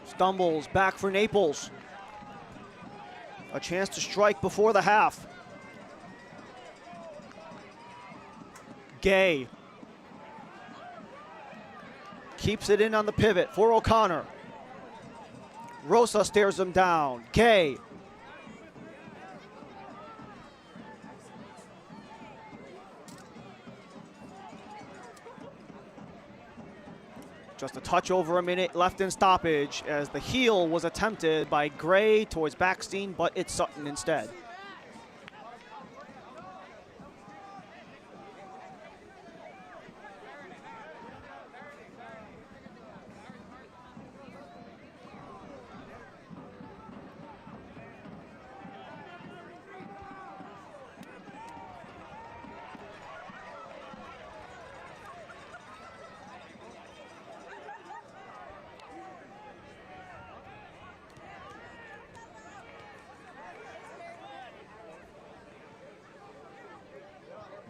stumbles back for Naples. A chance to strike before the half. Gay keeps it in on the pivot for O'Connor. Rosa stares him down. Gay. Just a touch over a minute left in stoppage as the heel was attempted by Gray towards Backstein, but it's Sutton instead.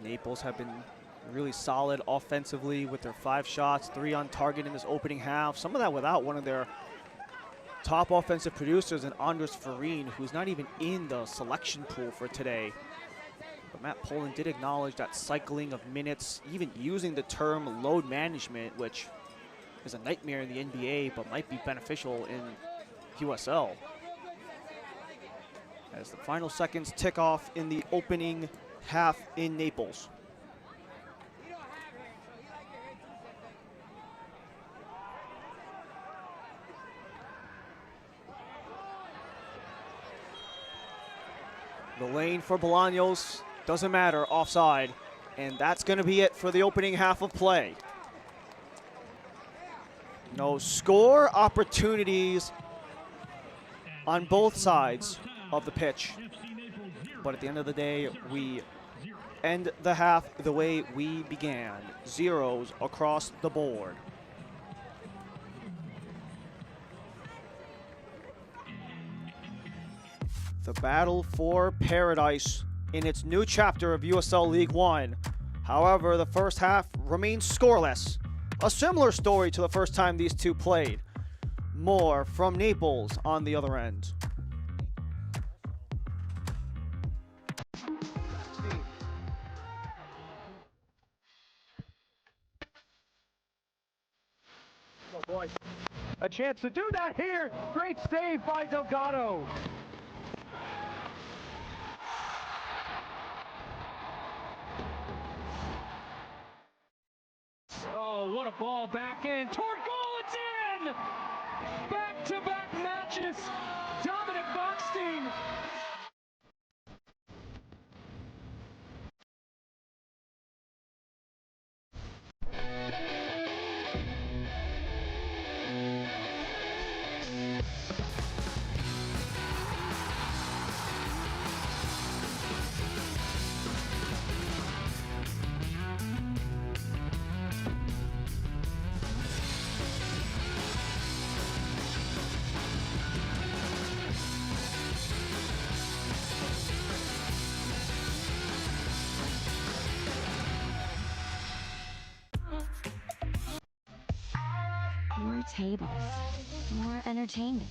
Naples have been really solid offensively with their 5 shots, 3 on target in this opening half. Some of that without one of their top offensive producers in Andres Farine, who's not even in the selection pool for today. But Matt Poland did acknowledge that cycling of minutes, even using the term load management, which is a nightmare in the NBA, but might be beneficial in USL. As the final seconds tick off in the opening half in Naples. The lane for Bolaños doesn't matter, offside, and that's going to be it for the opening half of play. No score opportunities on both sides of the pitch. But at the end of the day, we end the half the way we began. Zeros across the board. The battle for paradise in its new chapter of USL League One. However, the first half remains scoreless. A similar story to the first time these two played. More from Naples on the other end. A chance to do that here. Great save by Delgado. Oh, what a ball back in. Toward goal, it's in! Back-to-back matches. Dominic Bockstein. More tables, more entertainment,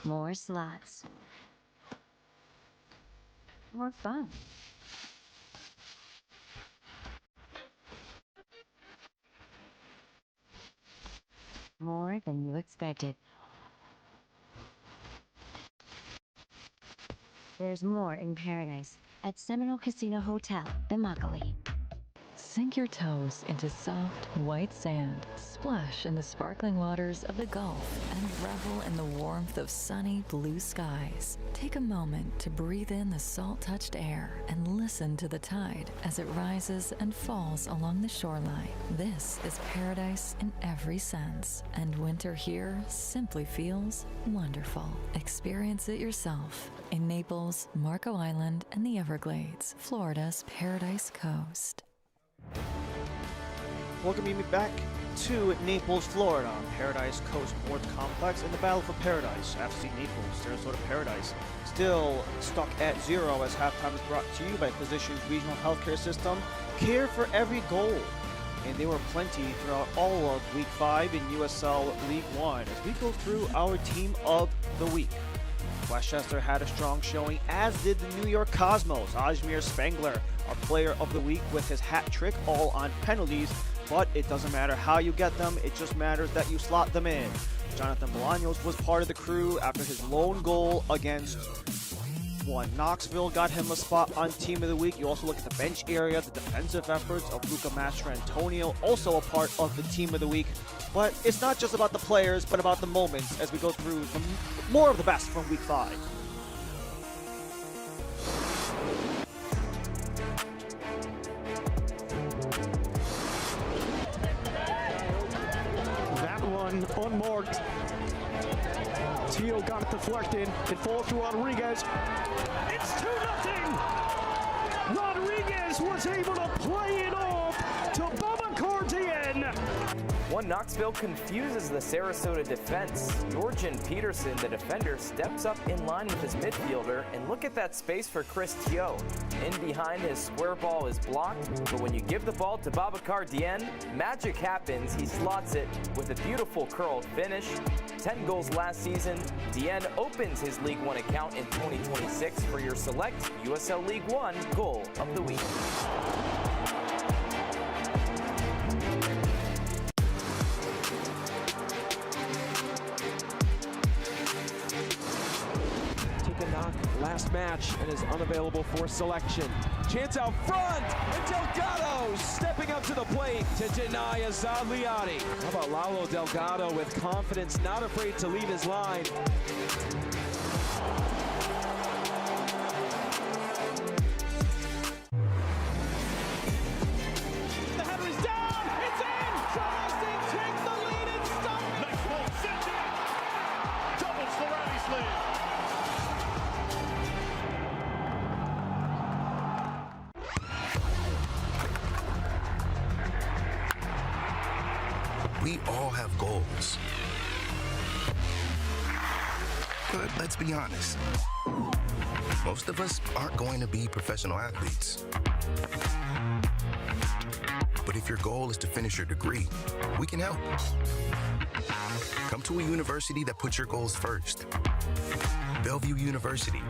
more slots, more fun. More than you expected. There's more in paradise at Seminole Casino Hotel in Immokalee. Sink your toes into soft, white sand, splash in the sparkling waters of the Gulf, and revel in the warmth of sunny blue skies. Take a moment to breathe in the salt-touched air and listen to the tide as it rises and falls along the shoreline. This is paradise in every sense, and winter here simply feels wonderful. Experience it yourself in Naples, Marco Island, and the Everglades, Florida's Paradise Coast. Welcoming me back to Naples, Florida, on Paradise Coast Sports Complex in the battle for Paradise. FC Naples, Sarasota Paradise, still stuck at 0 as halftime is brought to you by Physicians Regional Healthcare System. Care for every goal. And there were plenty throughout all of Week 5 in USL League One as we go through our team of the week. Westchester had a strong showing, as did the New York Cosmos. Ajmer Spangler, our player of the week with his hat trick, all on penalties. But it doesn't matter how you get them, it just matters that you slot them in. Jonathan Bolaños was part of the crew after his lone goal against Knoxville got him a spot on Team of the Week. You also look at the bench area, the defensive efforts of Luca Mastrantonio, also a part of the Team of the Week. But it's not just about the players, but about the moments as we go through more of the best from Week 5. That one unmarked. Tio got it deflected. It falls to Rodriguez. It's 2-0. Rodriguez was able to play it off to Babacar Dieng. One Knoxville confuses the Sarasota defense. Georgian Peterson, the defender, steps up in line with his midfielder, and look at that space for Chris Tio. In behind, his square ball is blocked, but when you give the ball to Babacar Dieng, magic happens. He slots it with a beautiful curled finish. 10 goals last season. Dieng opens his League One account in 2026 for your select USL League One goal of the week. Last match and is unavailable for selection. Chance out front, and Delgado stepping up to the plate to deny Azad Liati. How about Lalo Delgado with confidence, not afraid to lead his line. The header is down, it's in! Charleston takes the lead and stops it! Next ball, Cynthia doubles the Rowdy's lead. We all have goals. But let's be honest. Most of us aren't going to be professional athletes. But if your goal is to finish your degree, we can help. Come to a university that puts your goals first. Bellevue University,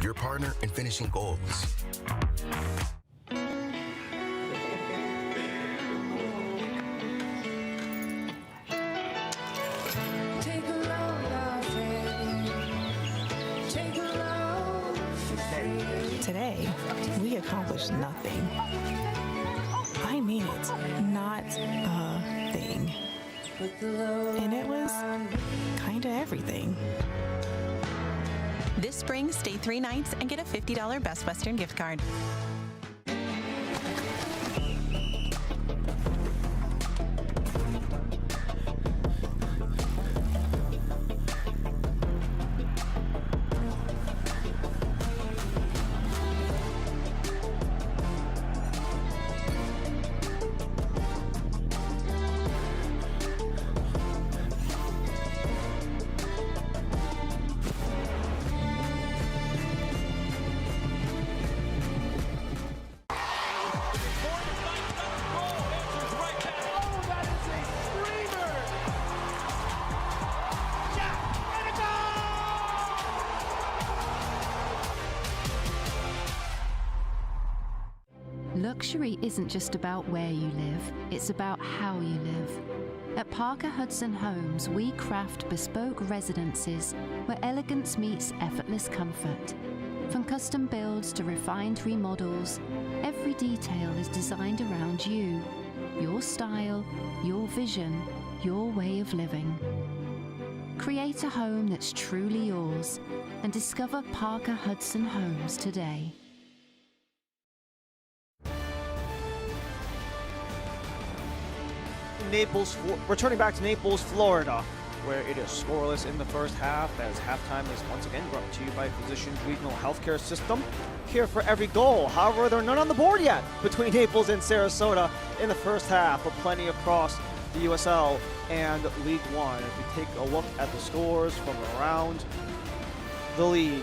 your partner in finishing goals. we accomplished nothing. I mean it, not a thing. And it was kind of everything. This spring, stay 3 nights and get a $50 Best Western gift card. Luxury isn't just about where you live, it's about how you live. At Parker Hudson Homes, we craft bespoke residences where elegance meets effortless comfort. From custom builds to refined remodels, every detail is designed around you, your style, your vision, your way of living. Create a home that's truly yours and discover Parker Hudson Homes today. Naples, returning back to Naples, Florida, where it is scoreless in the first half, as halftime is once again brought to you by Physicians Regional Healthcare System. Here for every goal. However, there are none on the board yet between Naples and Sarasota in the first half, but plenty across the USL and League One. If we take a look at the scores from around the league,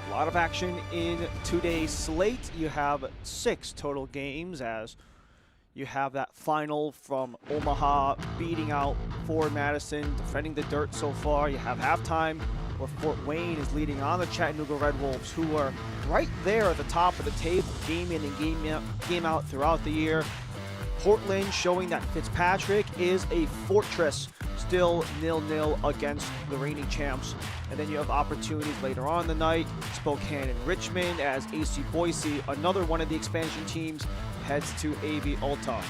a lot of action in today's slate. You have 6 total games, as you have that final from Omaha beating out Fort Madison, defending the dirt so far. You have halftime where Fort Wayne is leading on the Chattanooga Red Wolves, who are right there at the top of the table, game in and game out throughout the year. Portland showing that Fitzpatrick is a fortress, still 0-0 against the reigning champs. And then you have opportunities later on in the night, Spokane and Richmond, as AC Boise, another one of the expansion teams, heads to AV Alta.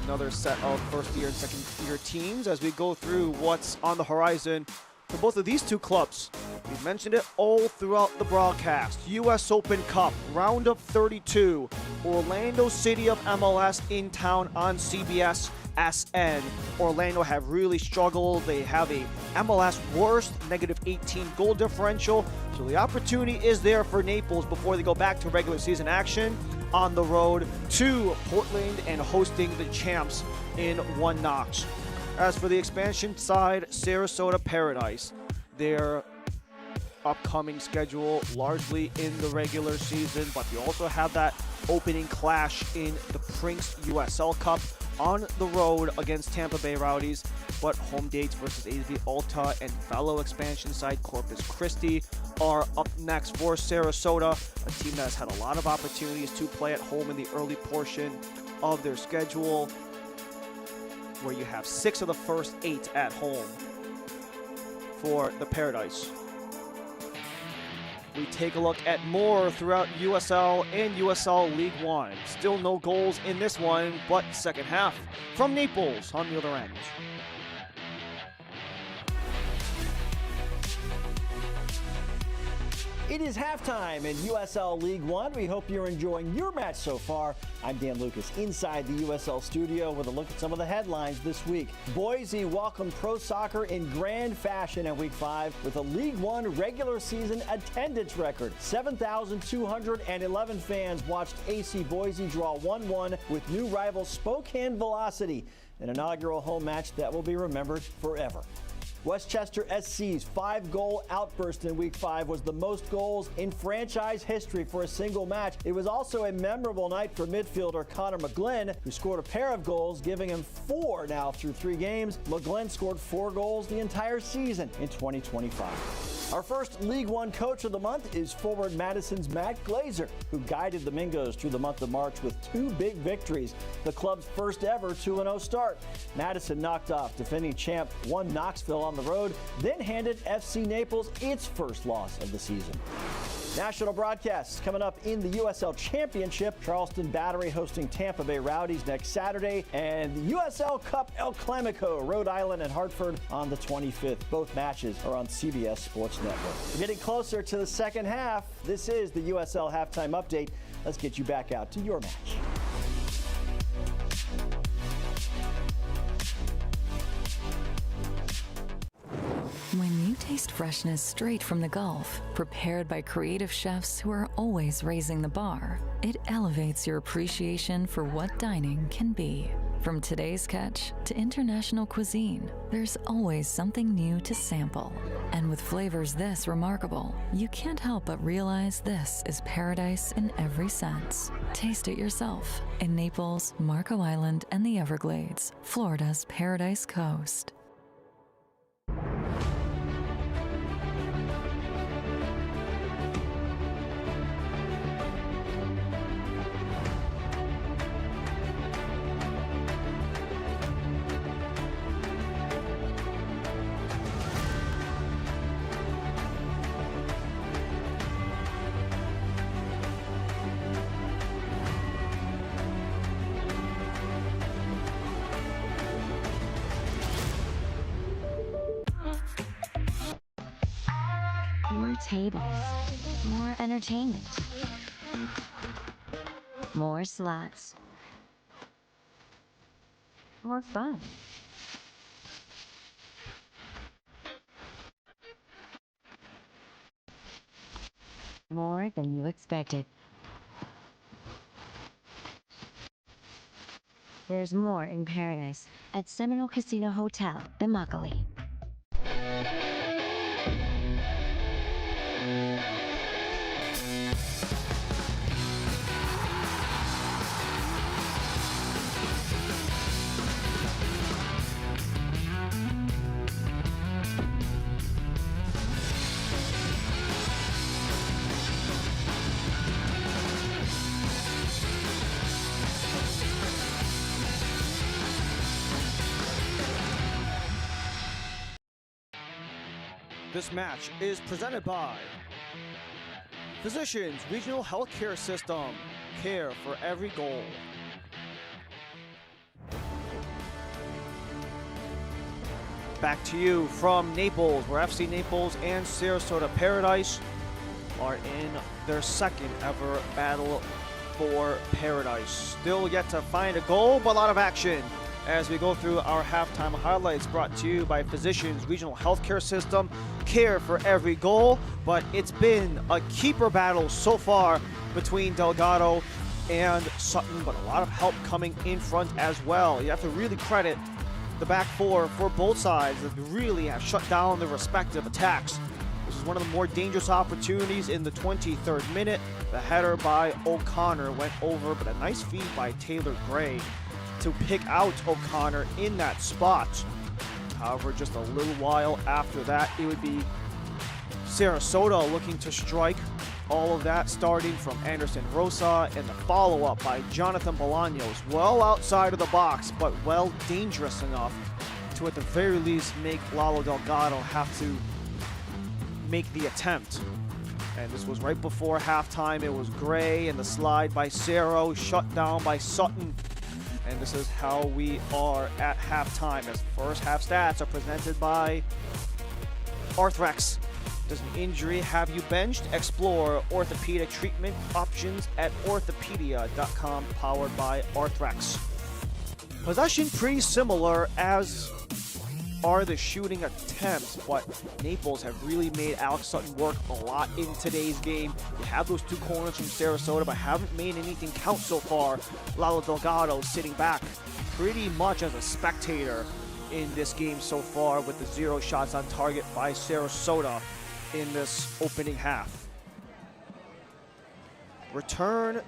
Another set of first-year and second-year teams as we go through what's on the horizon for both of these two clubs. We've mentioned it all throughout the broadcast. US Open Cup, round of 32. Orlando City of MLS in town on CBS SN. Orlando have really struggled. They have a MLS worst, -18 goal differential. So the opportunity is there for Naples before they go back to regular season action on the road to Portland and hosting the champs in one notch. As for the expansion side, Sarasota Paradise, their upcoming schedule largely in the regular season, but you also have that opening clash in the Prinks USL Cup on the road against Tampa Bay Rowdies, but home dates versus AV Alta and fellow expansion side Corpus Christi are up next for Sarasota, a team that has had a lot of opportunities to play at home in the early portion of their schedule, where you have 6 of the first 8 at home for the Paradise. We take a look at more throughout USL and USL League One. Still no goals in this one, but second half from Naples on the other end. It is halftime in USL League One. We hope you're enjoying your match so far. I'm Dan Lucas inside the USL studio with a look at some of the headlines this week. Boise welcomed pro soccer in grand fashion in Week 5 with a League One regular season attendance record. 7,211 fans watched AC Boise draw 1-1 with new rival Spokane Velocity, an inaugural home match that will be remembered forever. Westchester SC's 5-goal outburst in Week 5 was the most goals in franchise history for a single match. It was also a memorable night for midfielder Connor McGlynn, who scored a pair of goals, giving him 4 now through 3 games. McGlynn scored 4 goals the entire season in 2025. Our first League One Coach of the Month is forward Madison's Matt Glazer, who guided the Mingos through the month of March with 2 big victories, the club's first ever 2-0 start. Madison knocked off defending champ 1 Knoxville on the road, then handed FC Naples its first loss of the season. National broadcasts coming up in the USL Championship. Charleston Battery hosting Tampa Bay Rowdies next Saturday. And the USL Cup El Clamico, Rhode Island and Hartford on the 25th. Both matches are on CBS Sports Network. We're getting closer to the second half. This is the USL Halftime Update. Let's get you back out to your match. When you taste freshness straight from the Gulf, prepared by creative chefs who are always raising the bar, it elevates your appreciation for what dining can be. From today's catch to international cuisine, there's always something new to sample. And with flavors this remarkable, you can't help but realize this is paradise in every sense. Taste it yourself in Naples, Marco Island, and the Everglades, Florida's Paradise Coast. More tables, more entertainment, more slots, more fun. More than you expected. There's more in paradise at Seminole Casino Hotel, Immokalee. This match is presented by Physicians Regional Healthcare System. Care for every goal. Back to you from Naples, where FC Naples and Sarasota Paradise are in their second ever battle for Paradise. Still yet to find a goal, but a lot of action as we go through our halftime highlights, brought to you by Physicians Regional Healthcare System. Care for every goal, but it's been a keeper battle so far between Delgado and Sutton, but a lot of help coming in front as well. You have to really credit the back four for both sides that really have shut down their respective attacks. This is one of the more dangerous opportunities in the 23rd minute. The header by O'Connor went over, but a nice feed by Taylor Gray to pick out O'Connor in that spot. However, just a little while after that, it would be Sarasota looking to strike. All of that starting from Anderson Rosa, and the follow-up by Jonathan Bolaños. Well outside of the box, but well dangerous enough to at the very least make Lalo Delgado have to make the attempt. And this was right before halftime. It was Gray and the slide by Cerro, shut down by Sutton. And this is how we are at halftime, as first half stats are presented by Arthrex. Does an injury have you benched? Explore orthopedic treatment options at orthopedia.com, powered by Arthrex. Possession pretty similar, as are the shooting attempts, but Naples have really made Alex Sutton work a lot in today's game. You have those two corners from Sarasota, but haven't made anything count so far. Lalo Delgado sitting back pretty much as a spectator in this game so far, with the 0 shots on target by Sarasota in this opening half. Return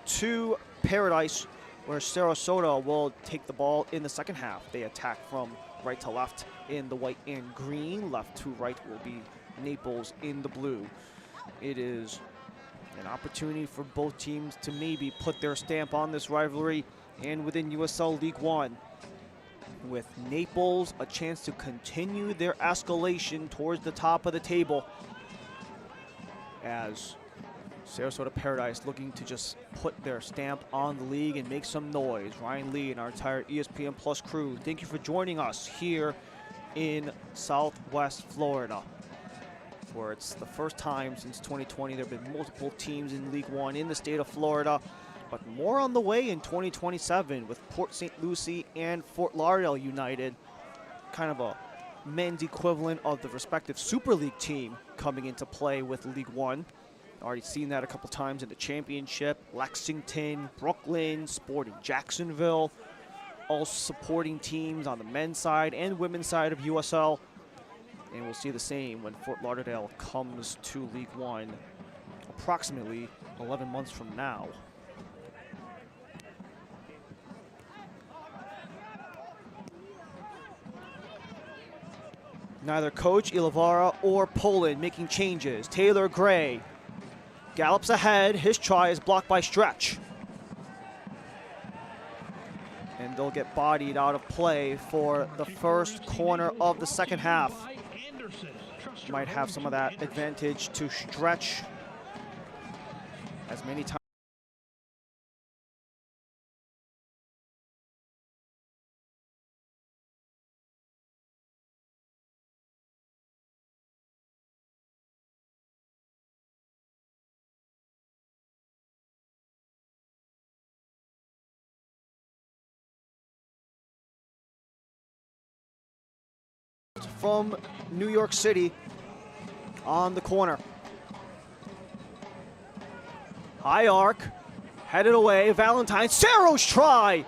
to Paradise, where Sarasota will take the ball in the second half. They attack from right to left in the white and green. Left to right will be Naples in the blue. It is an opportunity for both teams to maybe put their stamp on this rivalry, and within USL League One, with Naples a chance to continue their escalation towards the top of the table, as Sarasota Paradise looking to just put their stamp on the league and make some noise. Ryan Lee and our entire ESPN Plus crew, thank you for joining us here in Southwest Florida, where it's the first time since 2020 there have been multiple teams in League One in the state of Florida, but more on the way in 2027 with Port St. Lucie and Fort Lauderdale United, kind of a men's equivalent of the respective Super League team coming into play with League One. Already seen that a couple times in the championship. Lexington, Brooklyn, Sporting Jacksonville, all supporting teams on the men's side and women's side of USL. And we'll see the same when Fort Lauderdale comes to League One approximately 11 months from now. Neither Coach Ilavara or Poland making changes. Taylor Gray gallops ahead. His try is blocked by Stretch. And they'll get bodied out of play for the first corner of the second half. Might have some of that advantage to Stretch as many times. From New York City on the corner. High arc, headed away, Valentine, Cerro's try!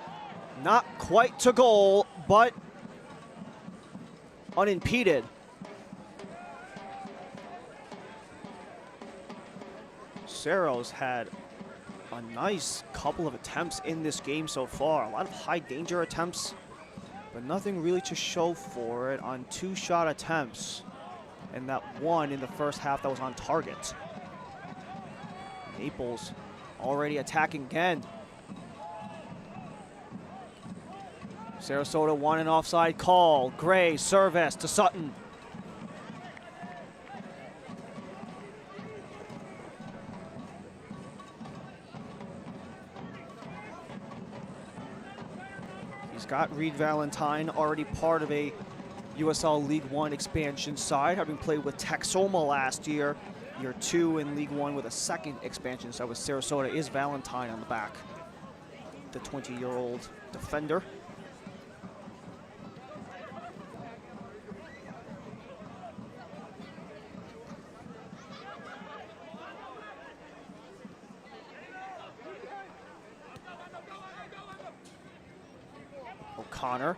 Not quite to goal, but unimpeded. Cerro's had a nice couple of attempts in this game so far. A lot of high danger attempts, but nothing really to show for it on 2 shot attempts, and that one in the first half that was on target. Naples already attacking again. Sarasota won an offside call. Gray service to Sutton. Got Reed Valentine, already part of a USL League One expansion side, having played with Texoma last year. Year 2 in League One with a second expansion side with Sarasota is Valentine on the back. The 20-year-old defender. O'Connor.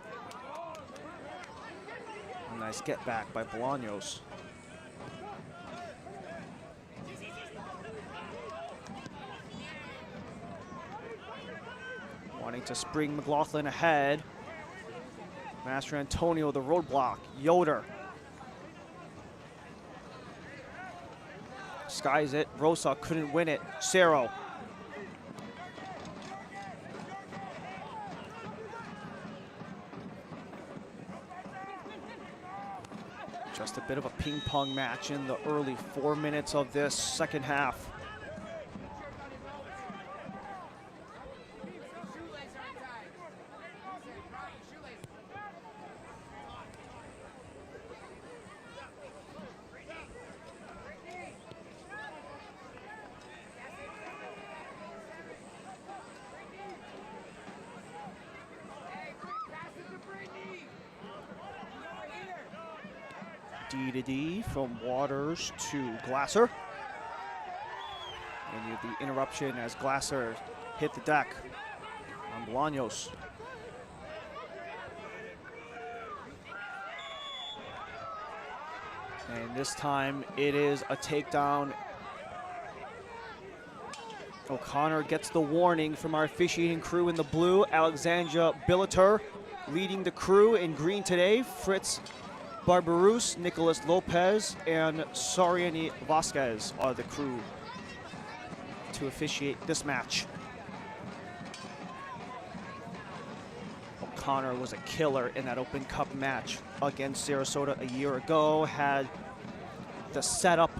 A nice get back by Bolaños. Wanting to spring McLaughlin ahead. Master Antonio, the roadblock. Yoder. Skies it. Rosa couldn't win it. Cerro. Just a bit of a ping-pong match in the early 4 minutes of this second half. D to D from Waters to Glasser. And you have the interruption as Glasser hit the deck on Bolaños. And this time it is a takedown. O'Connor gets the warning from our officiating crew in the blue. Alexandra Billeter leading the crew in green today. Fritz Barbarous, Nicolas Lopez, and Soriani Vasquez are the crew to officiate this match. O'Connor was a killer in that Open Cup match against Sarasota a year ago. Had the setup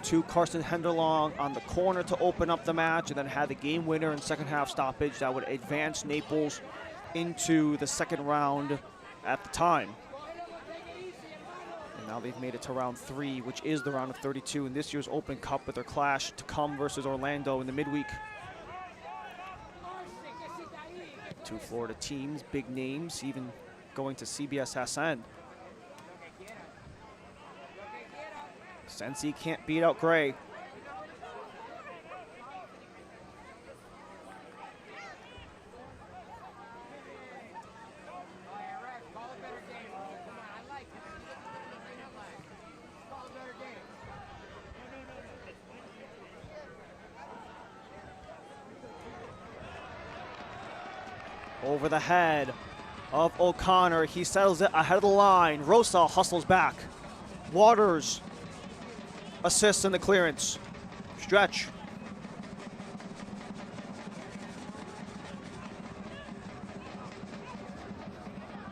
to Carson Henderlong on the corner to open up the match, and then had the game winner in second half stoppage that would advance Naples into the second round at the time. And now they've made it to round 3, which is the round of 32 in this year's Open Cup, with their clash to come versus Orlando in the midweek. Two Florida teams, big names, even going to CBSSN. Sensi can't beat out Gray. Over the head of O'Connor, he settles it ahead of the line. Rosa hustles back. Waters assists in the clearance. Stretch.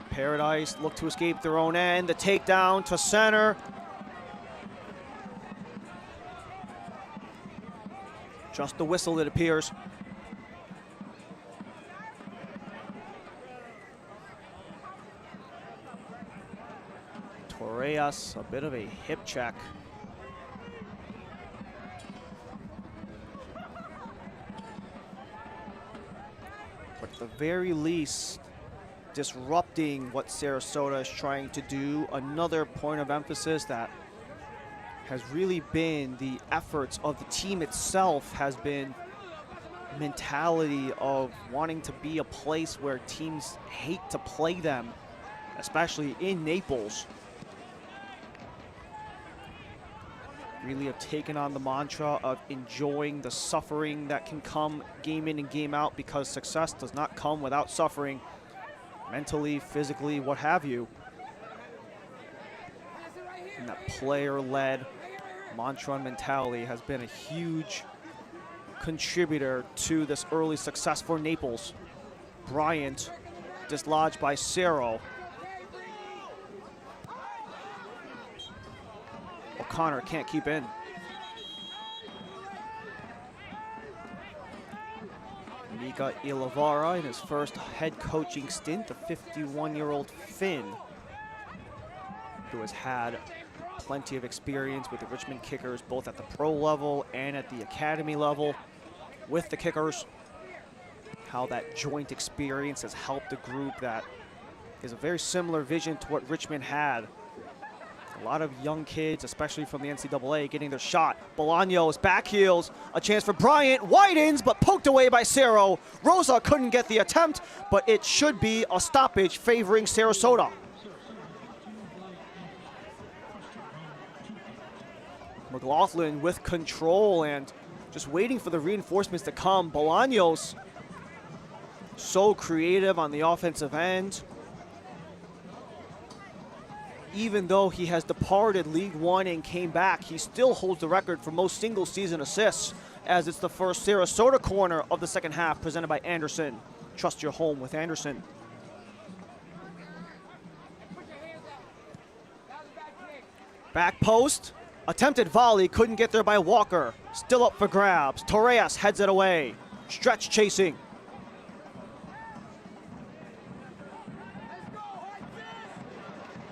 Paradise look to escape their own end. The takedown to center. Just the whistle, it appears. Torres, a bit of a hip check. But at the very least, disrupting what Sarasota is trying to do. Another point of emphasis that has really been the efforts of the team itself has been mentality of wanting to be a place where teams hate to play them, especially in Naples. Really have taken on the mantra of enjoying the suffering that can come game in and game out, because success does not come without suffering, mentally, physically, what have you. And that player-led mantra and mentality has been a huge contributor to this early success for Naples. Bryant dislodged by Cerro. O'Connor can't keep in. Mika Ilavara in his first head coaching stint, the 51-year-old Finn, who has had plenty of experience with the Richmond Kickers, both at the pro level and at the academy level with the Kickers. How that joint experience has helped a group that is a very similar vision to what Richmond had. A lot of young kids, especially from the NCAA, getting their shot. Bolaños back heels, a chance for Bryant, widens, but poked away by Cerro. Rosa couldn't get the attempt, but it should be a stoppage favoring Sarasota. McLaughlin with control and just waiting for the reinforcements to come. Bolaños so creative on the offensive end. Even though he has departed League One and came back, he still holds the record for most single season assists, as it's the first Sarasota corner of the second half, presented by Anderson. Trust your home with Anderson. Back post, attempted volley, couldn't get there by Walker. Still up for grabs. Torres heads it away. Stretch chasing.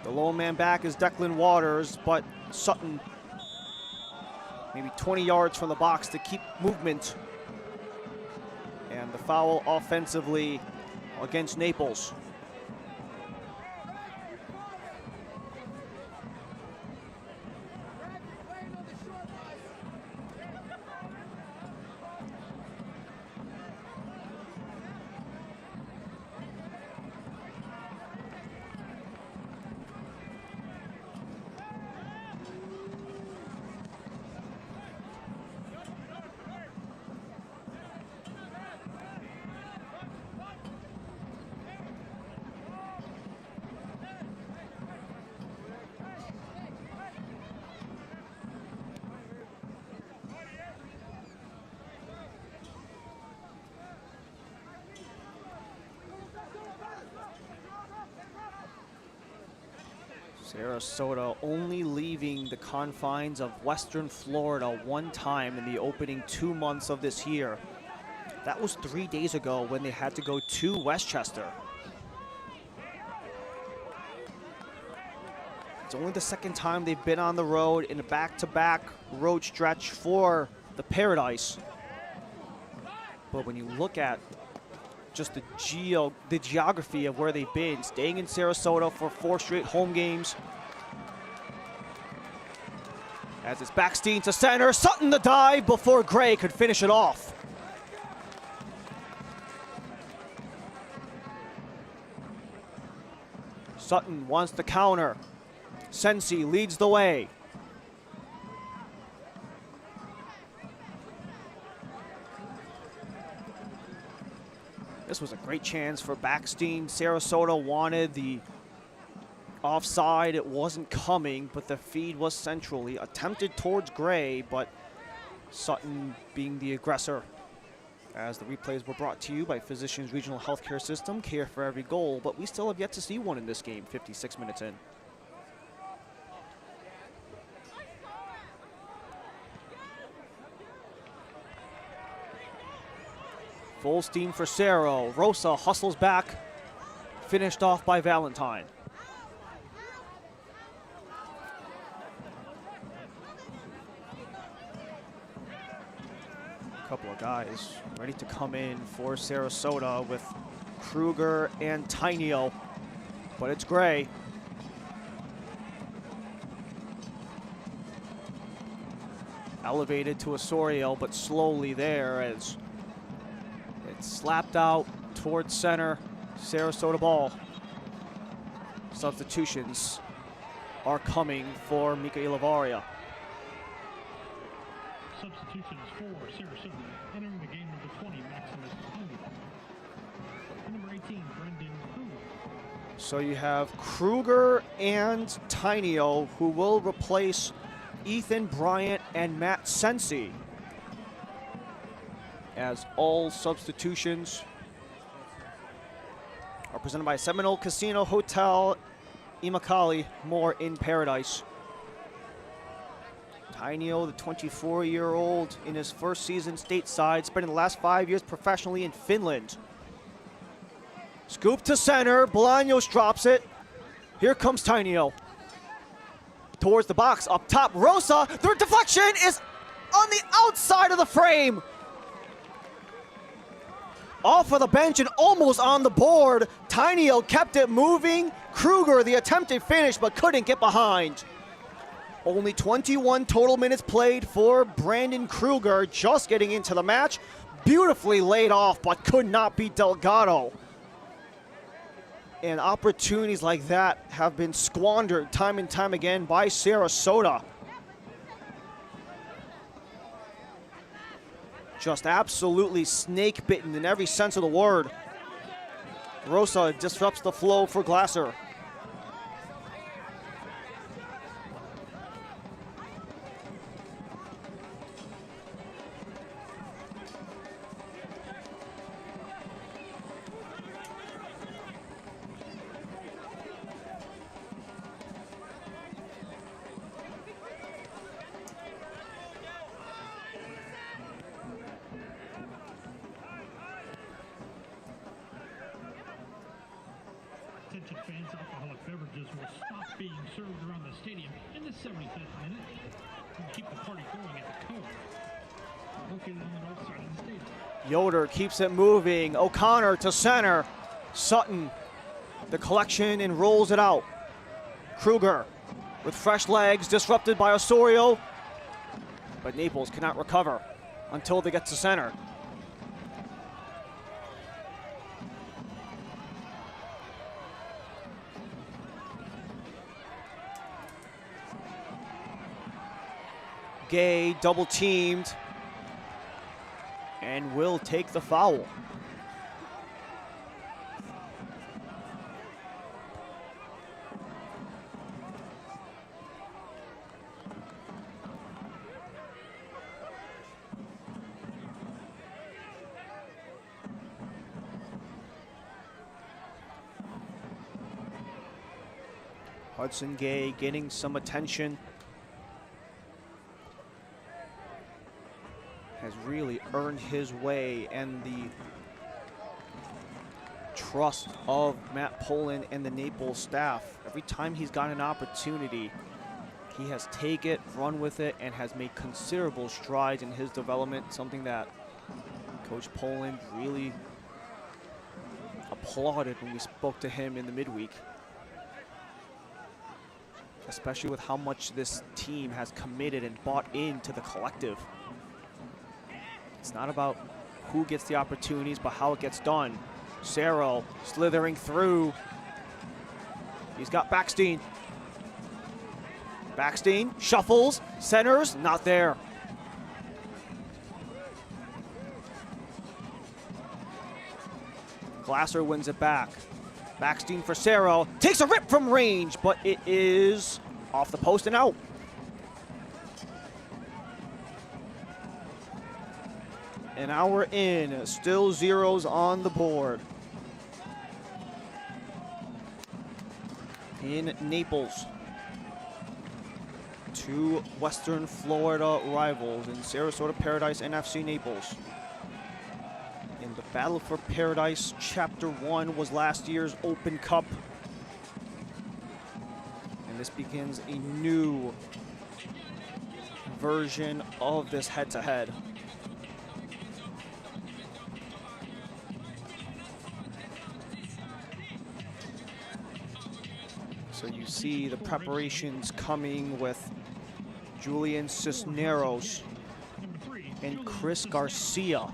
The lone man back is Declan Waters, but Sutton maybe 20 yards from the box to keep movement. And the foul offensively against Naples. Sarasota only leaving the confines of Western Florida one time in the opening 2 months of this year. That was 3 days ago when they had to go to Westchester. It's only the second time they've been on the road in a back-to-back road stretch for the Paradise. But when you look at just the geography of where they've been, staying in Sarasota for 4 straight home games. As it's Backstein to center, Sutton the dive before Gray could finish it off. Sutton wants the counter. Sensi leads the way. This was a great chance for Backstein. Sarasota wanted the offside. It wasn't coming, but the feed was centrally attempted towards Gray, but Sutton being the aggressor. As the replays were brought to you by Physicians Regional Healthcare System, care for every goal, but we still have yet to see one in this game, 56 minutes in. Full steam for Cerro. Rosa hustles back, finished off by Valentine. A couple of guys ready to come in for Sarasota with Kruger and Tainio, but it's Gray. Elevated to Osorio, but slowly there as slapped out towards center. Sarasota ball. Substitutions are coming for Michaela Varia. Substitutions for Sarasota. Entering the game, number 20, Maximus Tainio. Number 18, Brendan Kruger. So you have Kruger and Tainio, who will replace Ethan Bryant and Matt Sensi, as all substitutions are presented by Seminole Casino Hotel, Immokalee, more in Paradise. Tainio, the 24-year-old, in his first season stateside, spending the last 5 years professionally in Finland. Scoop to center, Bolaños drops it. Here comes Tainio. Towards the box, up top, Rosa, their deflection is on the outside of the frame. Off of the bench and almost on the board. Tainio kept it moving. Kruger, the attempted finish, but couldn't get behind. Only 21 total minutes played for Brandon Kruger, just getting into the match. Beautifully laid off, but could not beat Delgado. And opportunities like that have been squandered time and time again by Sarasota. Just absolutely snake bitten in every sense of the word. Rosa disrupts the flow for Glasser. Attention fans, alcoholic beverages will stop being served around the stadium in the 75th minute and keep the party going at the cove, located on the north side of the stadium. Yoder keeps it moving. O'Connor to center. Sutton, the collection, and rolls it out. Kruger with fresh legs, disrupted by Osorio, but Naples cannot recover until they get to center. Gay double teamed and will take the foul. Hudson Gay getting some attention. Has really earned his way and the trust of Matt Poland and the Naples staff. Every time he's got an opportunity, he has taken it, run with it, and has made considerable strides in his development, something that Coach Poland really applauded when we spoke to him in the midweek, especially with how much this team has committed and bought into the collective. It's not about who gets the opportunities, but how it gets done. Cerro slithering through. He's got Backstein. Backstein shuffles, centers, not there. Glasser wins it back. Backstein for Cerro, takes a rip from range, but it is off the post and out. An hour in, still zeros on the board. In Naples, two Western Florida rivals in Sarasota Paradise and FC Naples. In the Battle for Paradise, Chapter 1 was last year's Open Cup. And this begins a new version of this head-to-head. So you see the preparations coming with Julian Cisneros and Chris Garcia.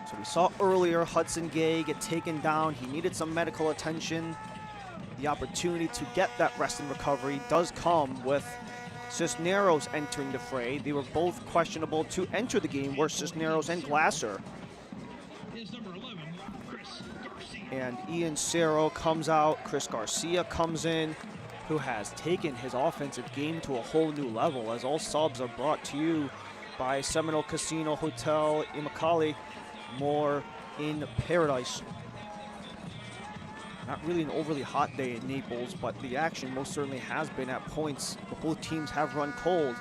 So we saw earlier Hudson Gay get taken down. He needed some medical attention. The opportunity to get that rest and recovery does come with Cisneros entering the fray. They were both questionable to enter the game, were Cisneros and Glasser. And Ian Cerro comes out, Chris Garcia comes in, who has taken his offensive game to a whole new level, as all subs are brought to you by Seminole Casino Hotel Immokalee, more in Paradise. Not really an overly hot day in Naples, but the action most certainly has been at points, but both teams have run cold.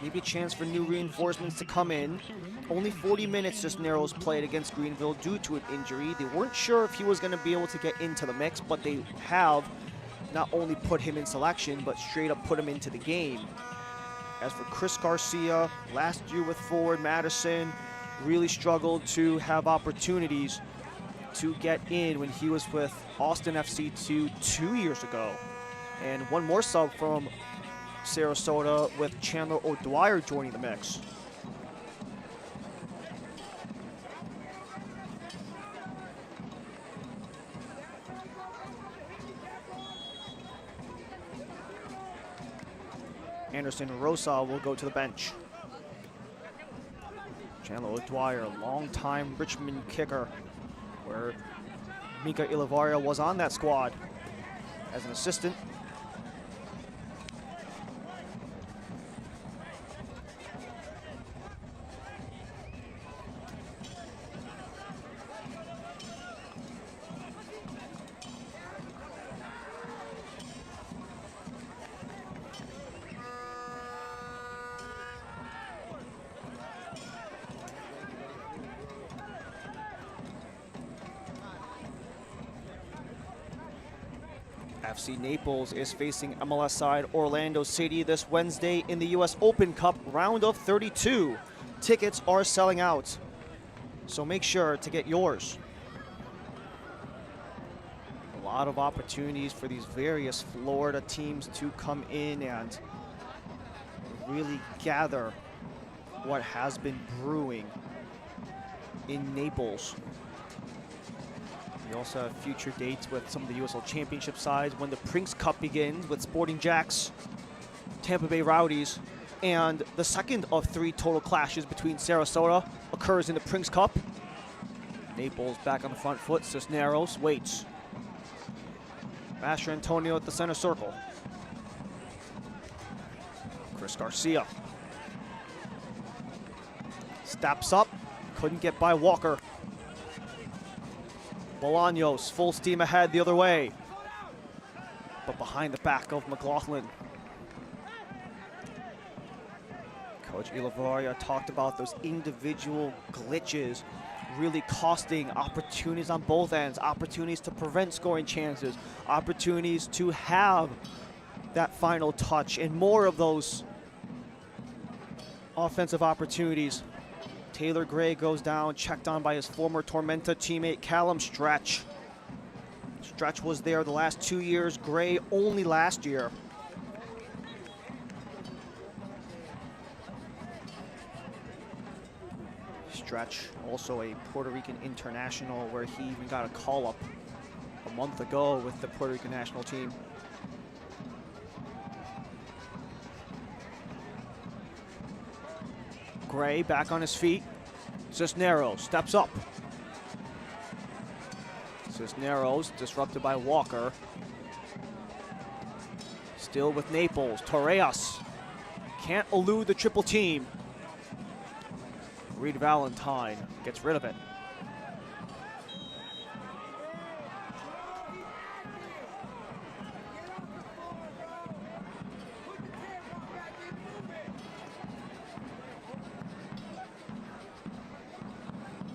Maybe a chance for new reinforcements to come in. Only 40 minutes Cisneros played against Greenville due to an injury. They weren't sure if he was going to be able to get into the mix, but they have not only put him in selection, but straight up put him into the game. As for Chris Garcia, last year with Forward Madison, really struggled to have opportunities to get in when he was with Austin FC 2 years ago. And one more sub from Sarasota with Chandler O'Dwyer joining the mix. Anderson Rosa will go to the bench. Chandler O'Dwyer, longtime Richmond kicker, where Mika Ilivaria was on that squad as an assistant. FC Naples is facing MLS side Orlando City this Wednesday in the U.S. Open Cup round of 32. Tickets are selling out, so make sure to get yours. A lot of opportunities for these various Florida teams to come in and really gather what has been brewing in Naples. We also have future dates with some of the USL Championship sides when the Prince Cup begins with Sporting Jacks, Tampa Bay Rowdies, and the second of 3 total clashes between Sarasota occurs in the Prince Cup. Naples back on the front foot. Cisneros waits. Master Antonio at the center circle. Chris Garcia steps up, couldn't get by Walker. Bolaños full steam ahead the other way. but behind the back of McLaughlin. Coach Ilavaria talked about those individual glitches really costing opportunities on both ends, opportunities to prevent scoring chances, opportunities to have that final touch, and more of those offensive opportunities. Taylor Gray goes down, checked on by his former Tormenta teammate Callum Stretch. Stretch was there the last 2 years, Gray only last year. Stretch, also a Puerto Rican international, where he even got a call-up a month ago with the Puerto Rican national team. Gray back on his feet. Cisneros steps up. Cisneros disrupted by Walker. Still with Naples. Torres can't elude the triple team. Reed Valentine gets rid of it.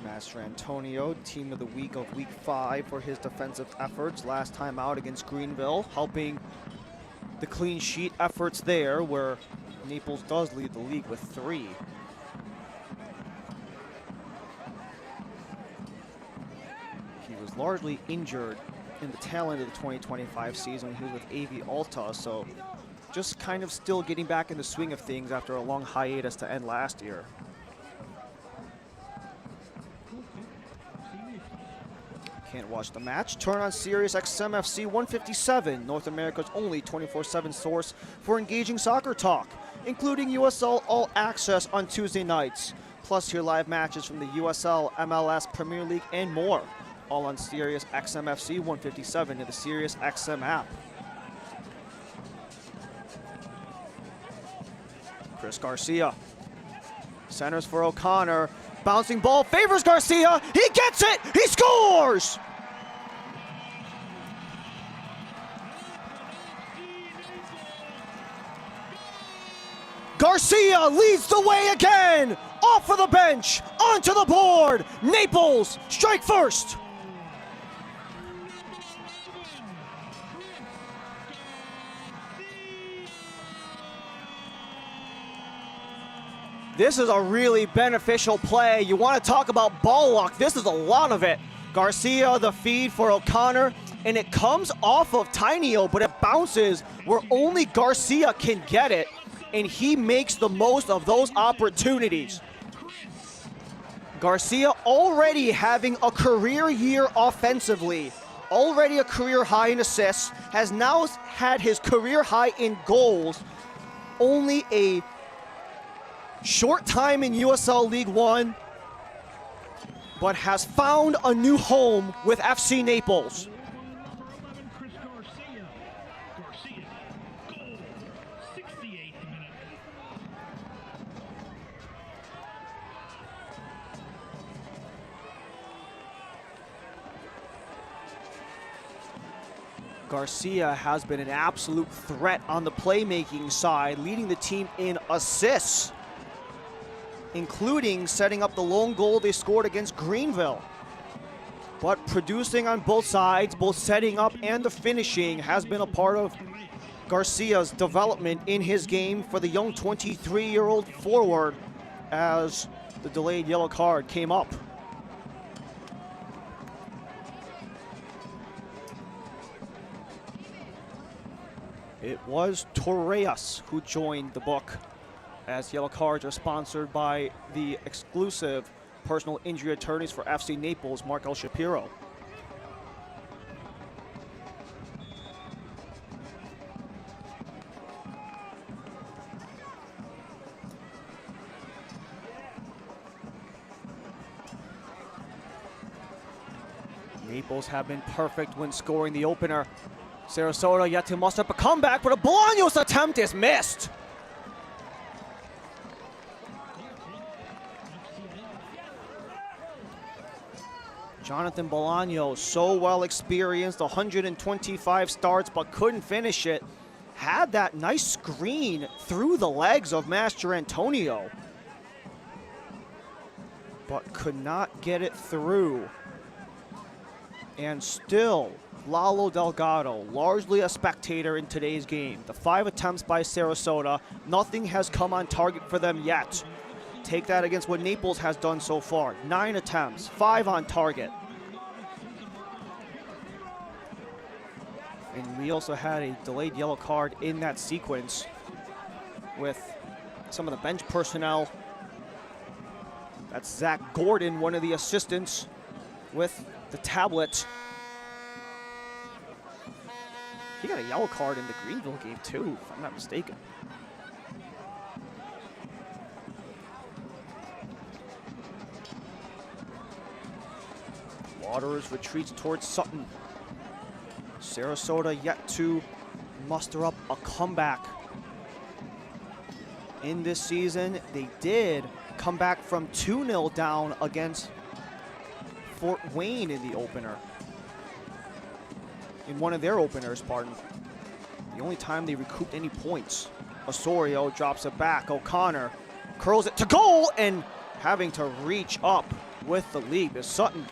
Master Antonio, team of the week of week 5 for his defensive efforts. Last time out against Greenville, helping the clean sheet efforts there, where Naples does lead the league with 3. He was largely injured in the tail end of the 2025 season. He was with AV Alta, so just kind of still getting back in the swing of things after a long hiatus to end last year. Can't watch the match? Turn on Sirius XM FC 157, North America's only 24/7 source for engaging soccer talk, including USL All Access on Tuesday nights. Plus hear live matches from the USL, MLS, Premier League, and more. All on Sirius XM FC 157 in the Sirius XM app. Chris Garcia centers for O'Connor. Bouncing ball favors Garcia. He gets it. He scores. Garcia leads the way again. Off of the bench, onto the board. Naples strike first. This is a really beneficial play. You want to talk about ball luck. This is a lot of it. Garcia, the feed for O'Connor, and it comes off of Tinio, but it bounces where only Garcia can get it, and he makes the most of those opportunities. Garcia already having a career year offensively, already a career high in assists, has now had his career high in goals, only a short time in USL League One, but has found a new home with FC Naples. Garcia has been an absolute threat on the playmaking side, leading the team in assists, including setting up the lone goal they scored against Greenville. But producing on both sides, both setting up and the finishing, has been a part of Garcia's development in his game for the young 23-year-old forward as the delayed yellow card came up. It was Torres who joined the book, as yellow cards are sponsored by the exclusive personal injury attorneys for FC Naples, Mark El Shapiro. Naples have been perfect when scoring the opener. Sarasota yet to muster up a comeback, but a Bolaños attempt is missed. Jonathan Bolaños, so well experienced, 125 starts, but couldn't finish it. Had that nice screen through the legs of Master Antonio, but could not get it through. And still, Lalo Delgado, largely a spectator in today's game. The 5 attempts by Sarasota, nothing has come on target for them yet. Take that against what Naples has done so far. 9 attempts, 5 on target. And we also had a delayed yellow card in that sequence with some of the bench personnel. That's Zach Gordon, one of the assistants, with the tablet. He got a yellow card in the Greenville game too, if I'm not mistaken. Waters retreats towards Sutton. Sarasota yet to muster up a comeback. In this season, they did come back from 2-0 down against Fort Wayne in the opener. In one of their openers, pardon. The only time they recouped any points. Osorio drops it back. O'Connor curls it to goal, and having to reach up with the leap is Sutton.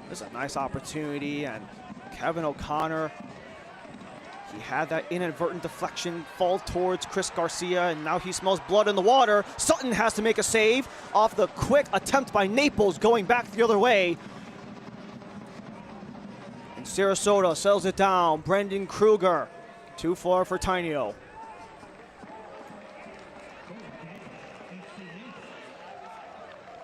This is a nice opportunity, and Kevin O'Connor, he had that inadvertent deflection fall towards Chris Garcia, and now he smells blood in the water. Sutton has to make a save off the quick attempt by Naples going back the other way. And Sarasota settles it down. Brendan Kruger, too far for Tainio.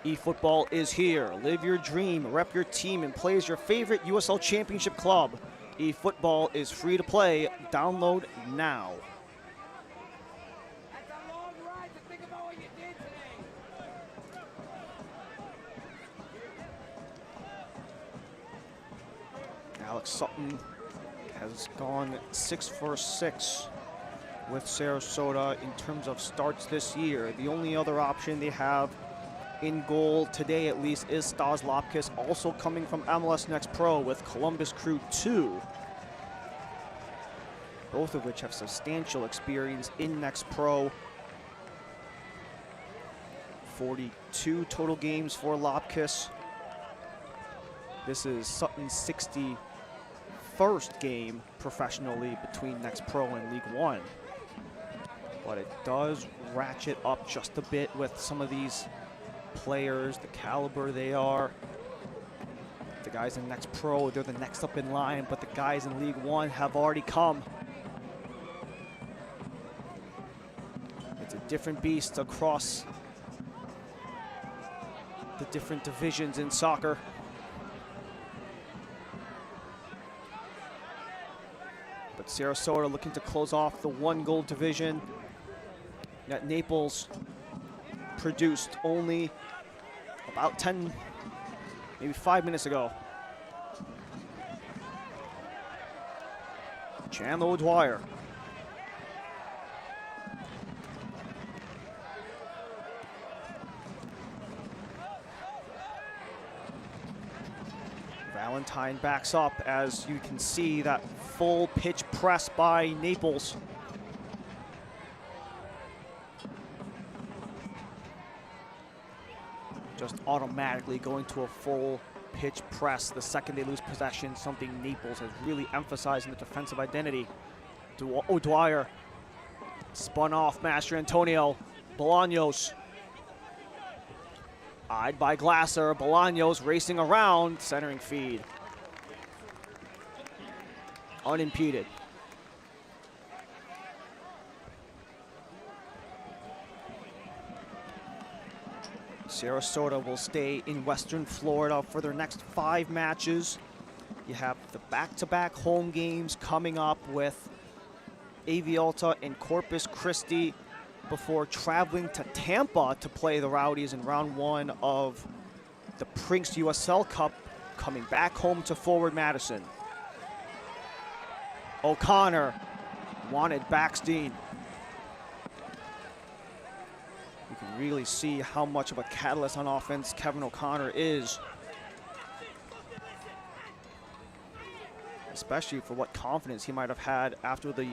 eFootball is here. Live your dream, rep your team, and play as your favorite USL Championship club. eFootball is free to play. Download now. Alex Sutton has gone 6 for 6 with Sarasota in terms of starts this year. The only other option they have in goal today, at least, is Stas Lopkis, also coming from MLS Next Pro with Columbus Crew 2. Both of which have substantial experience in Next Pro. 42 total games for Lopkis. This is Sutton's 61st game professionally between Next Pro and League One. But it does ratchet up just a bit with some of these players, the caliber they are. The guys in Next Pro, they're the next up in line, but the guys in League One have already come. It's a different beast across the different divisions in soccer. But Sarasota looking to close off the 1-goal division that Naples produced only about 10, maybe 5 minutes ago. Chandler O'Dwyer. Valentine backs up as you can see that full pitch press by Naples. Just automatically going to a full pitch press the second they lose possession, something Naples has really emphasized in the defensive identity. O'Dwyer spun off Master Antonio. Bolaños eyed by Glasser. Bolaños racing around, centering feed. Unimpeded. Sarasota will stay in Western Florida for their next 5 matches. You have the back-to-back home games coming up with Avialta and Corpus Christi before traveling to Tampa to play the Rowdies in round 1 of the Prinks USL Cup, coming back home to Forward Madison. O'Connor wanted Backstein. You can really see how much of a catalyst on offense Kevin O'Connor is. Especially for what confidence he might have had after the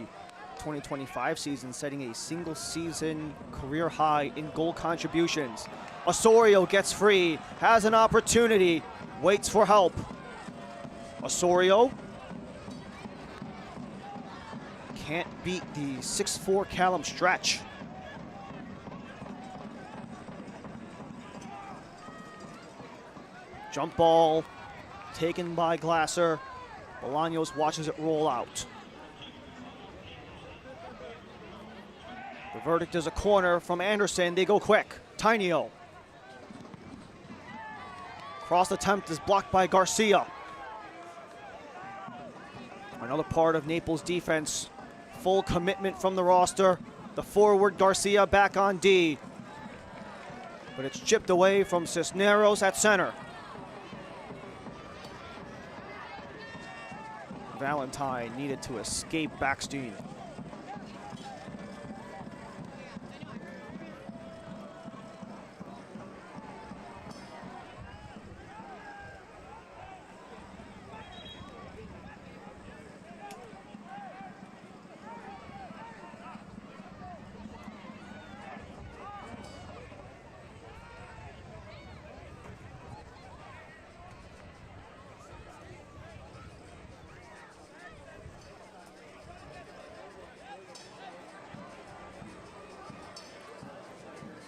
2025 season, setting a single season career high in goal contributions. Osorio gets free, has an opportunity, waits for help. Osorio can't beat the 6'4" Callum stretch. Jump ball taken by Glasser. Bolaños watches it roll out. The verdict is a corner from Anderson. They go quick. Tainio. Cross attempt is blocked by Garcia. Another part of Naples' defense. Full commitment from the roster. The forward Garcia back on D. But it's chipped away from Cisneros at center. Valentine needed to escape Backstein.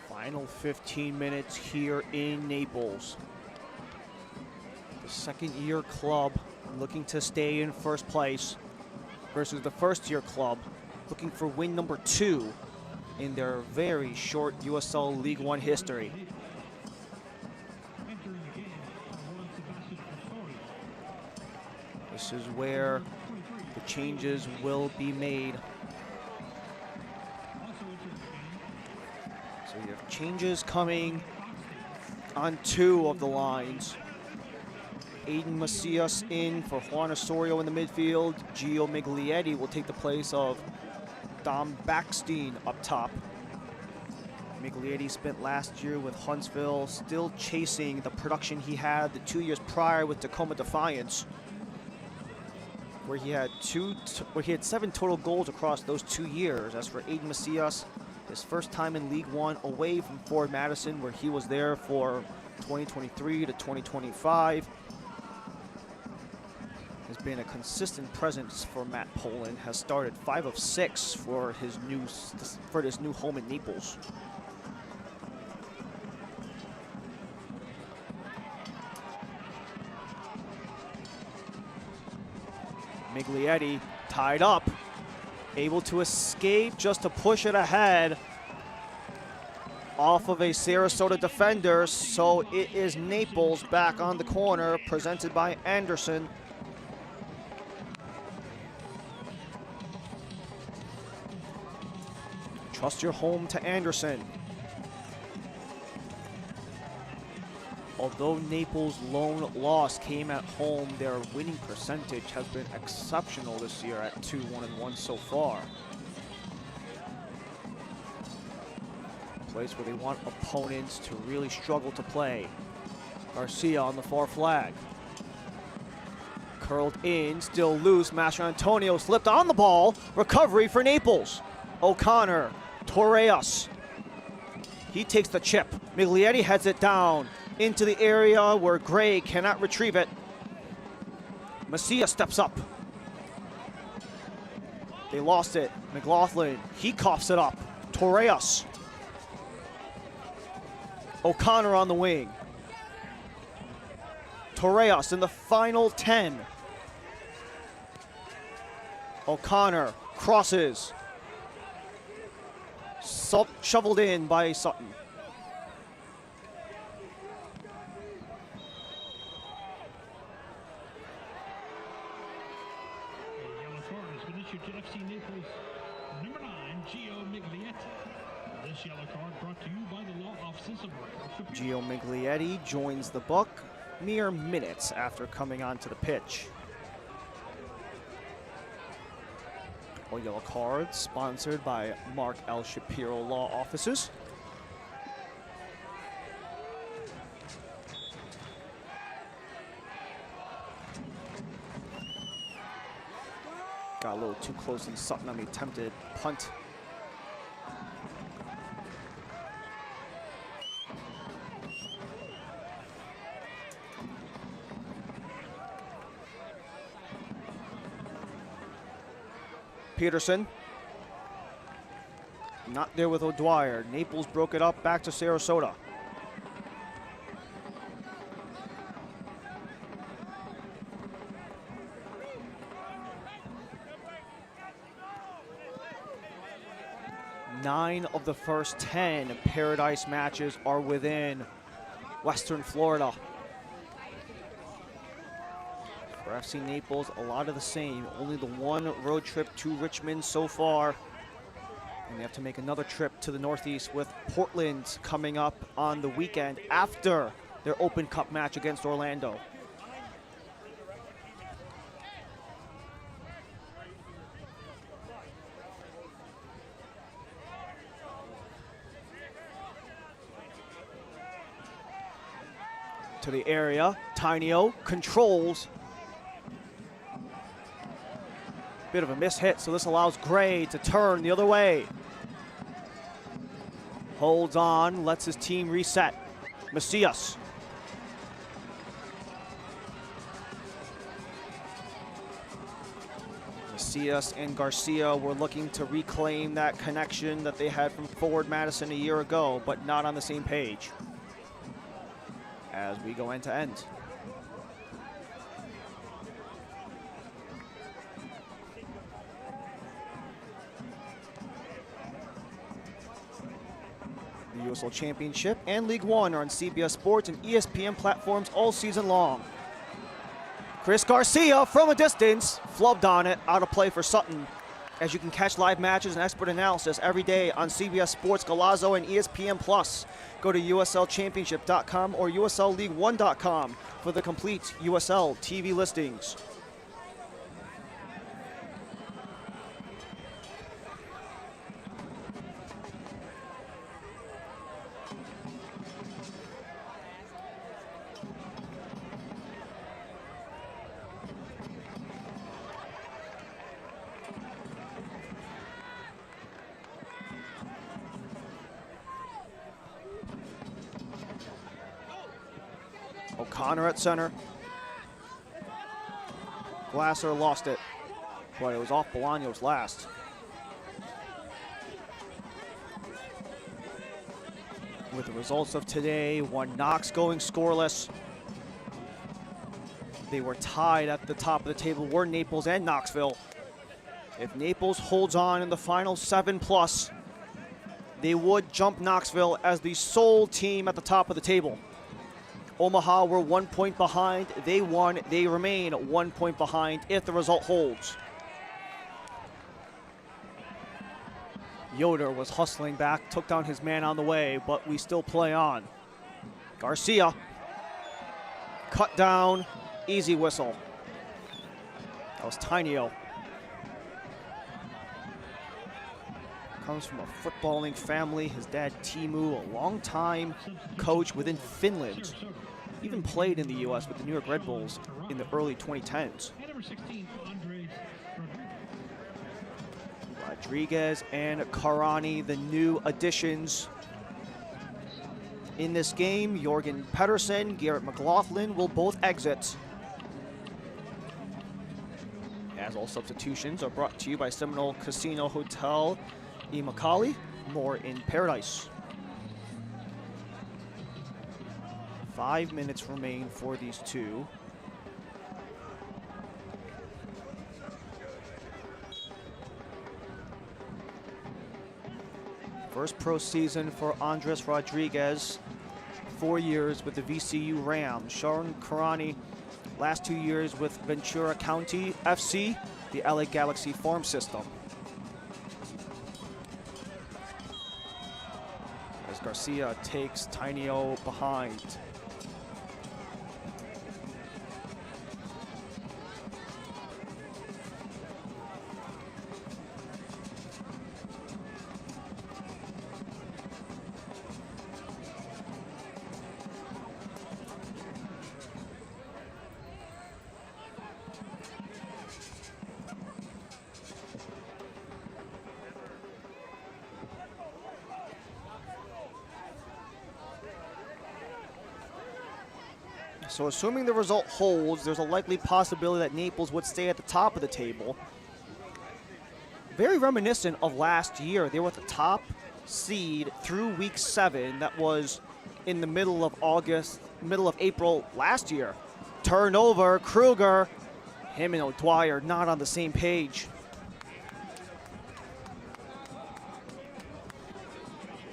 Final 15 minutes here in Naples. The second-year club looking to stay in first place versus the first-year club looking for win number 2 in their very short USL League One history. This is where the changes will be made. So you have changes coming on 2 of the lines. Aiden Macias in for Juan Osorio in the midfield. Gio Miglietti will take the place of Dom Backstein up top. Miglietti spent last year with Huntsville, still chasing the production he had the 2 years prior with Tacoma Defiance, where he had 7 total goals across those 2 years. As for Aiden Macias, his first time in League One away from Ford Madison, where he was there for 2023 to 2025. Has been a consistent presence for Matt Poland. Has started 5 of 6 for his new home in Naples. Miglietti tied up, able to escape just to push it ahead off of a Sarasota defender. So it is Naples back on the corner, presented by Anderson. Trust your home to Anderson. Although Naples' lone loss came at home, their winning percentage has been exceptional this year at 2-1-1 so far. A place where they want opponents to really struggle to play. Garcia on the far flag. Curled in, still loose. Mastro Antonio slipped on the ball. Recovery for Naples. O'Connor, Torreas. He takes the chip. Miglietti heads it down into the area where Gray cannot retrieve it. Macias steps up. They lost it. McLaughlin, he coughs it up. Torreas. O'Connor on the wing. Torreas in the final 10. O'Connor crosses. Shoveled in by Sutton. To FC Naples, number 9, Gio Miglietti. This yellow card brought to you by the law offices of Gio Miglietti joins the book mere minutes after coming onto the pitch. All yellow cards sponsored by Mark L. Shapiro Law Offices. got a little too close and Sutton on the attempted punt. Peterson. Not there with O'Dwyer. Naples broke it up back to Sarasota. Nine of the first 10 Paradise matches are within Western Florida. For FC Naples, a lot of the same. Only the one road trip to Richmond so far. And they have to make another trip to the Northeast with Portland coming up on the weekend after their Open Cup match against Orlando. To the area, Tainio controls. Bit of a mishit, so this allows Gray to turn the other way. Holds on, lets his team reset. Macias. Macias and Garcia were looking to reclaim that connection that they had from Forward Madison a year ago, but not on the same page. As we go end to end. The USL Championship and League One are on CBS Sports and ESPN platforms all season long. Chris Garcia from a distance, flubbed on it, out of play for Sutton. As you can catch live matches and expert analysis every day on CBS Sports, Golazo, and ESPN+. Go to USLChampionship.com or USLLeague1.com for the complete USL TV listings. O'Connor at center. Glasser lost it, but it was off Bolaños last. With the results of today, one Knox going scoreless. They were tied at the top of the table, were Naples and Knoxville. If Naples holds on in the final 7+, they would jump Knoxville as the sole team at the top of the table. Omaha were 1 point behind. They won. They remain 1 point behind if the result holds. Yoder was hustling back, took down his man on the way, but we still play on. Garcia. Cut down. Easy whistle. That was Tainio. Comes from a footballing family. His dad, Timu, a long-time coach within Finland. Even played in the U.S. with the New York Red Bulls in the early 2010s. Rodriguez and Karani, the new additions in this game. Jorgen Pedersen, Garrett McLaughlin will both exit. As all substitutions are brought to you by Seminole Casino Hotel Immokalee. More in Paradise. 5 minutes remain for these two. First pro season for Andres Rodriguez. 4 years with the VCU Rams. Sharon Karani, last 2 years with Ventura County FC, the LA Galaxy farm system. As Garcia takes Tainio behind. So assuming the result holds, there's a likely possibility that Naples would stay at the top of the table. Very reminiscent of last year. They were at the top seed through week 7. That was in the middle of April last year. Turnover, Kruger, him and O'Dwyer not on the same page.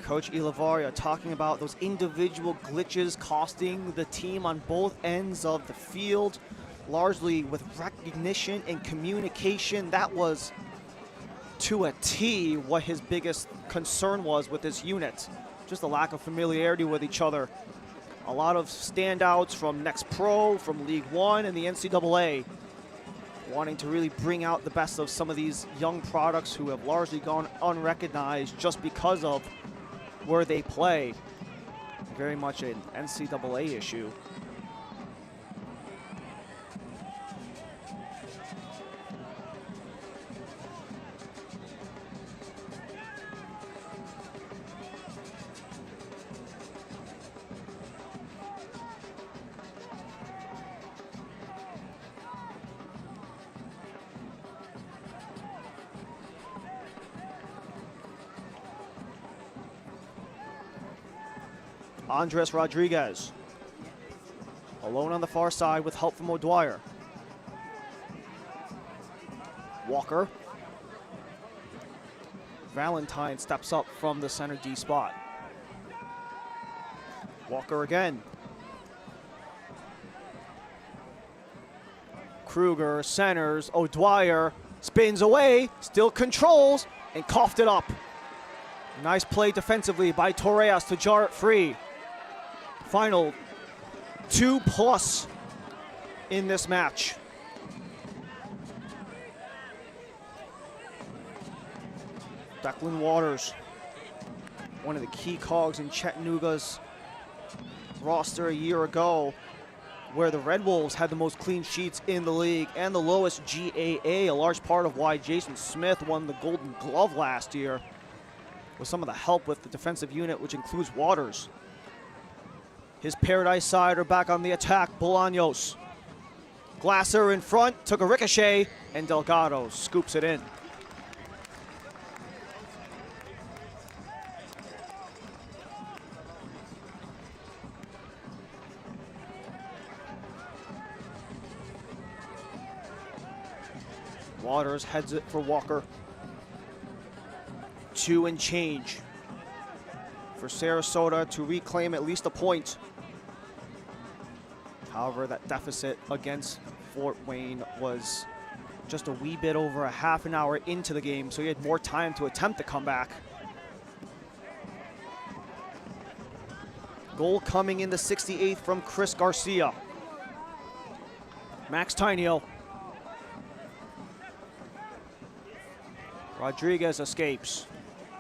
Coach Ilavaria talking about those individual glitches costing the team on both ends of the field, largely with recognition and communication. That was to a T what his biggest concern was with this unit. Just a lack of familiarity with each other. A lot of standouts from Next Pro, from League One, and the NCAA, wanting to really bring out the best of some of these young products who have largely gone unrecognized just because of where they play. Very much an NCAA issue. Andres Rodriguez, alone on the far side with help from O'Dwyer. Walker. Valentine steps up from the center D spot. Walker again. Kruger centers, O'Dwyer spins away, still controls, and coughed it up. Nice play defensively by Torres to jar it free. Final 2+ in this match. Declan Waters, one of the key cogs in Chattanooga's roster a year ago, where the Red Wolves had the most clean sheets in the league and the lowest GAA, a large part of why Jason Smith won the Golden Glove last year, with some of the help with the defensive unit, which includes Waters. His Paradise side are back on the attack. Bolaños. Glasser in front, took a ricochet, and Delgado scoops it in. Waters heads it for Walker. 2 and change for Sarasota to reclaim at least a point. However, that deficit against Fort Wayne was just a wee bit over a half an hour into the game, so he had more time to attempt the comeback. Goal coming in the 68th from Chris Garcia. Max Tyneo. Rodriguez escapes.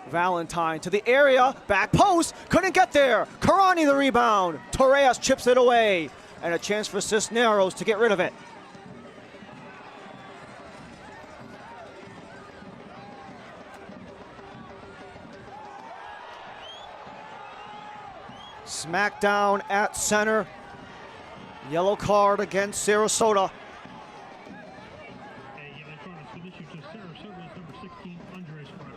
Valentine to the area, back post, couldn't get there. Karani the rebound. Torres chips it away, and a chance for Cisneros to get rid of it. Smackdown at center. Yellow card against Sarasota.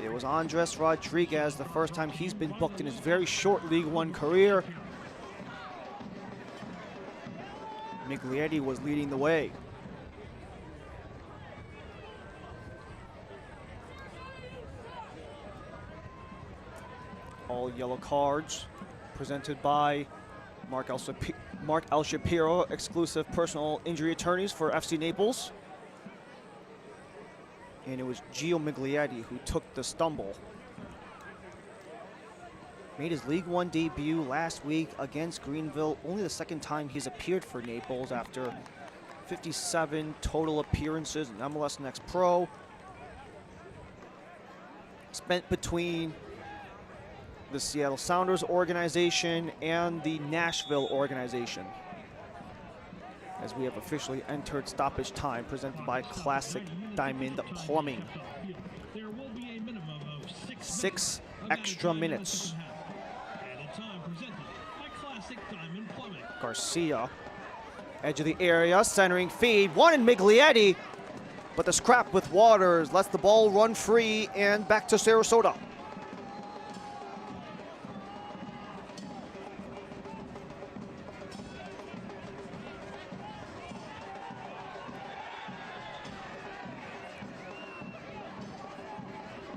It was Andres Rodriguez, the first time he's been booked in his very short League One career. Miglietti was leading the way. All yellow cards presented by Mark L. Shapiro, exclusive personal injury attorneys for FC Naples. And it was Gio Miglietti who took the stumble. Made his League One debut last week against Greenville, only the second time he's appeared for Naples after 57 total appearances in MLS Next Pro. Spent between the Seattle Sounders organization and the Nashville organization, as we have officially entered stoppage time, presented by Classic Diamond Plumbing. 6 extra minutes. Garcia Edge of the area, centering feed, one in Miglietti, but the scrap with Waters lets the ball run free and back to Sarasota.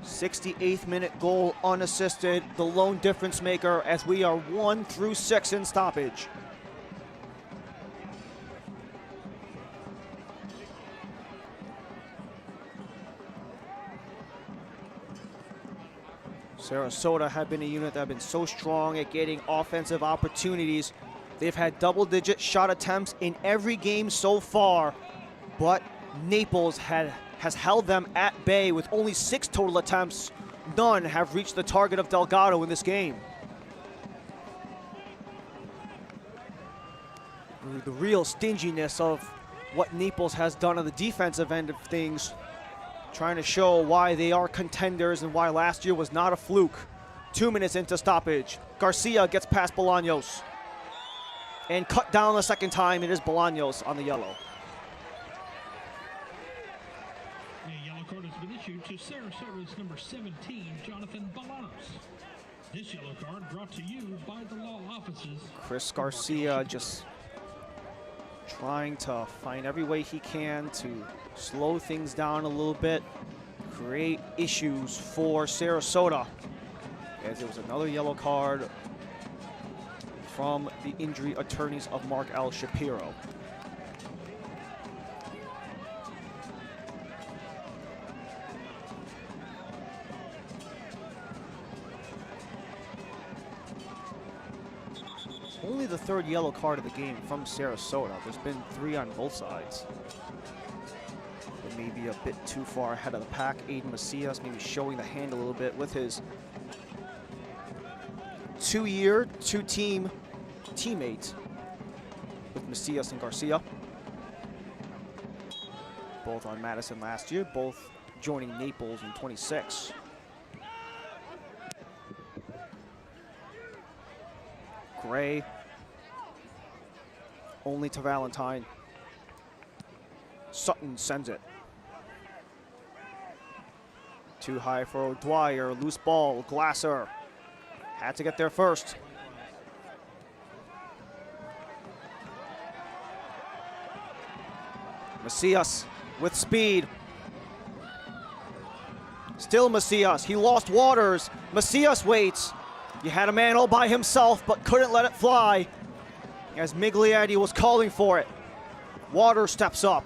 '68th minute goal unassisted, the lone difference maker as we are 1 through 6 in stoppage. Sarasota have been a unit that have been so strong at getting offensive opportunities. They've had double-digit shot attempts in every game so far, but Naples has held them at bay with only 6 total attempts. None have reached the target of Delgado in this game. The real stinginess of what Naples has done on the defensive end of things, trying to show why they are contenders and why last year was not a fluke. 2 minutes into stoppage, Garcia gets past Bolaños and cut down the second time. It is Bolaños on the yellow. A yellow card has been issued to Sarasota's number 17, Jonathan Bolaños. This yellow card brought to you by the law offices. Chris Garcia just trying to find every way he can to slow things down a little bit, create issues for Sarasota, as it was another yellow card from the injury attorneys of Mark L. Shapiro. Only the 3rd yellow card of the game from Sarasota. There's been 3 on both sides. But maybe a bit too far ahead of the pack. Aiden Macias maybe showing the hand a little bit with his 2-year, 2-team teammate with Macias and Garcia. Both on Madison last year, both joining Naples in 26. Gray only to Valentine. Sutton sends it. Too high for O'Dwyer, loose ball, Glasser. Had to get there first. Macias with speed. Still Macias, he lost Waters. Macias waits. You had a man all by himself, but couldn't let it fly as Miglietti was calling for it. Waters steps up.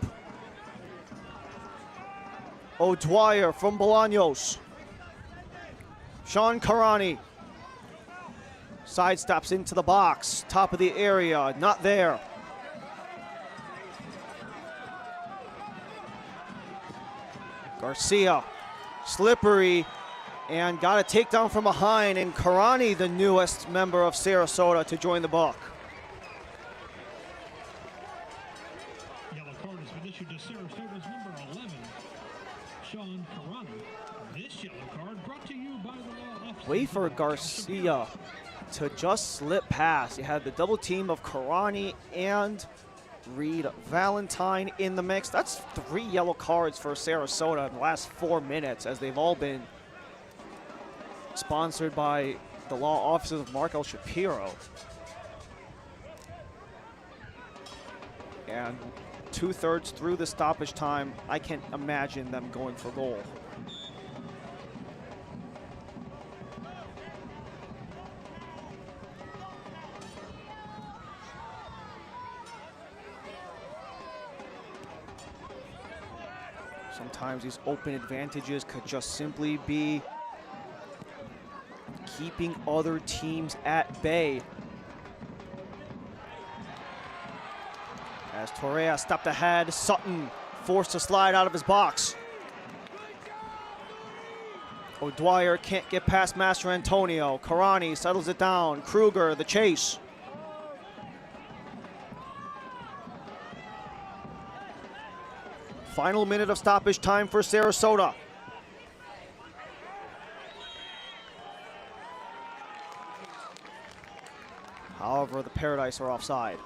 O'Dwyer from Bolaños. Sean Karani sidesteps into the box. Top of the area, not there. Garcia, slippery, and got a takedown from behind, and Karani, the newest member of Sarasota, to join the buck. Yellow card has been issued to Sarasota's number 11, Sean Karani. This yellow card brought to you by the law office. Wait for Garcia to just slip past. You had the double team of Karani and Reed Valentine in the mix. That's 3 yellow cards for Sarasota in the last 4 minutes, as they've all been sponsored by the law offices of Mark L. Shapiro. And 2/3 through the stoppage time, I can't imagine them going for goal. Sometimes these open advantages could just simply be keeping other teams at bay. As Torrea stepped ahead, Sutton forced to slide out of his box. O'Dwyer can't get past Master Antonio. Karani settles it down. Kruger, the chase. Final minute of stoppage time for Sarasota. However, the Paradise are offside.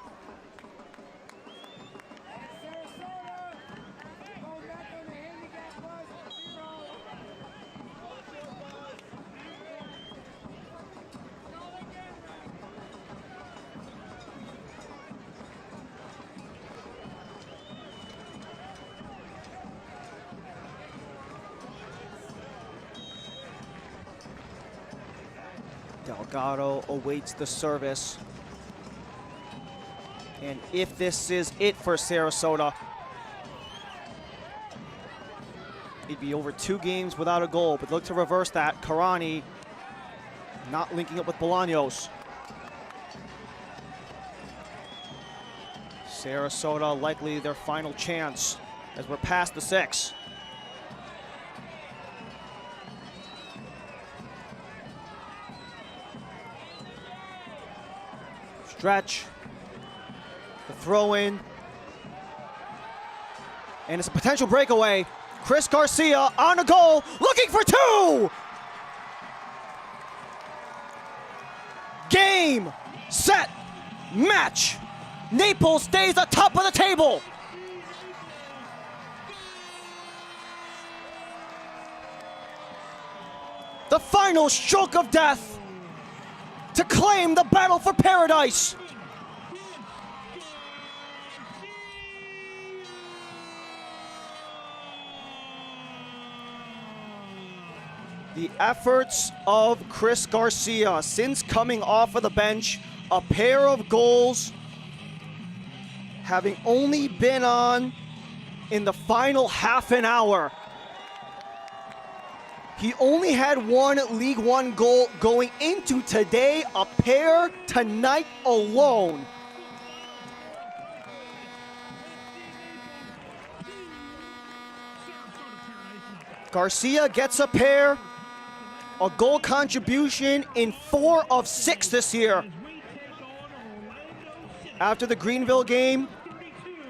Delgado awaits the service. And if this is it for Sarasota, he'd be over 2 games without a goal, but look to reverse that. Karani not linking up with Bolaños. Sarasota likely their final chance as we're past the 6. Stretch. The throw in. And it's a potential breakaway. Chris Garcia on a goal, looking for 2! Game, set, match. Naples stays atop of the table. The final stroke of death to claim the battle for paradise. The efforts of Chris Garcia since coming off of the bench, a pair of goals, having only been on in the final half an hour. He only had 1 League One goal going into today, a pair tonight alone. Garcia gets a pair, a goal contribution in 4 of 6 this year. After the Greenville game,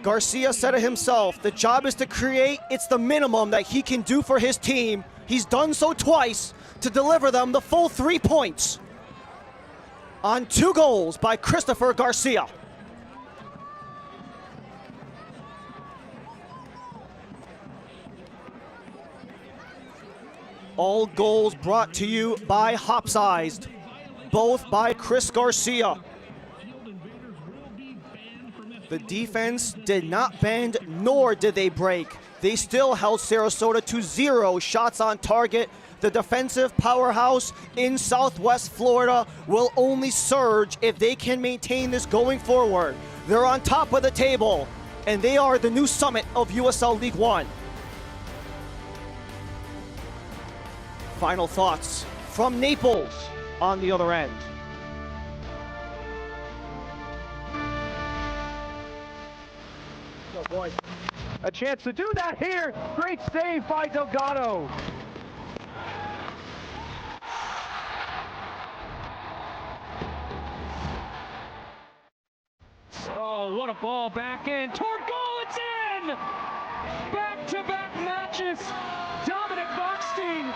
Garcia said it himself, the job is to create, it's the minimum that he can do for his team. He's done so twice to deliver them the full 3 points on 2 goals by Christopher Garcia. All goals brought to you by Hopsized, both by Chris Garcia. The defense did not bend, nor did they break. They still held Sarasota to 0 shots on target. The defensive powerhouse in Southwest Florida will only surge if they can maintain this going forward. They're on top of the table, and they are the new summit of USL League One. Final thoughts from Naples on the other end. Oh boy, a chance to do that here. Great save by Delgado. Oh, what a ball back in. Toward goal, it's in! Back-to-back matches. Dominic Bockstein.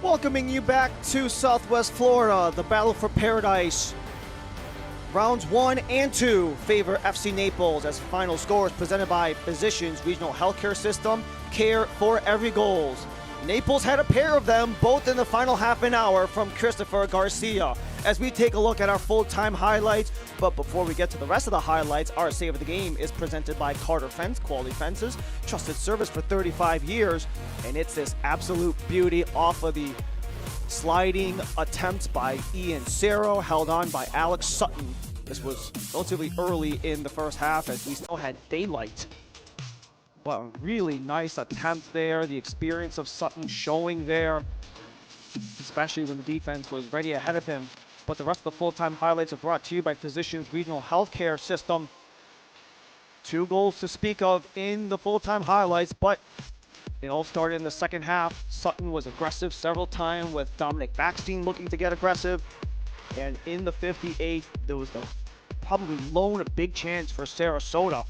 Welcoming you back to Southwest Florida, the battle for paradise. Rounds 1 and 2 favor FC Naples as final scores presented by Physicians Regional Healthcare System, care for every goals. Naples had a pair of them both in the final half an hour from Christopher Garcia. As we take a look at our full-time highlights, but before we get to the rest of the highlights, our save of the game is presented by Carter Fence, quality fences, trusted service for 35 years, and it's this absolute beauty off of the sliding attempts by Ian Cerro, held on by Alex Sutton. This was relatively early in the first half as we still had daylight. but a really nice attempt there. The experience of Sutton showing there, especially when the defense was ready ahead of him. But the rest of the full-time highlights are brought to you by Physicians Regional Healthcare System. 2 goals to speak of in the full-time highlights, but it all started in the second half. Sutton was aggressive several times with Dominic Backstein looking to get aggressive. And in the 58th, there was probably lone a big chance for Sarasota.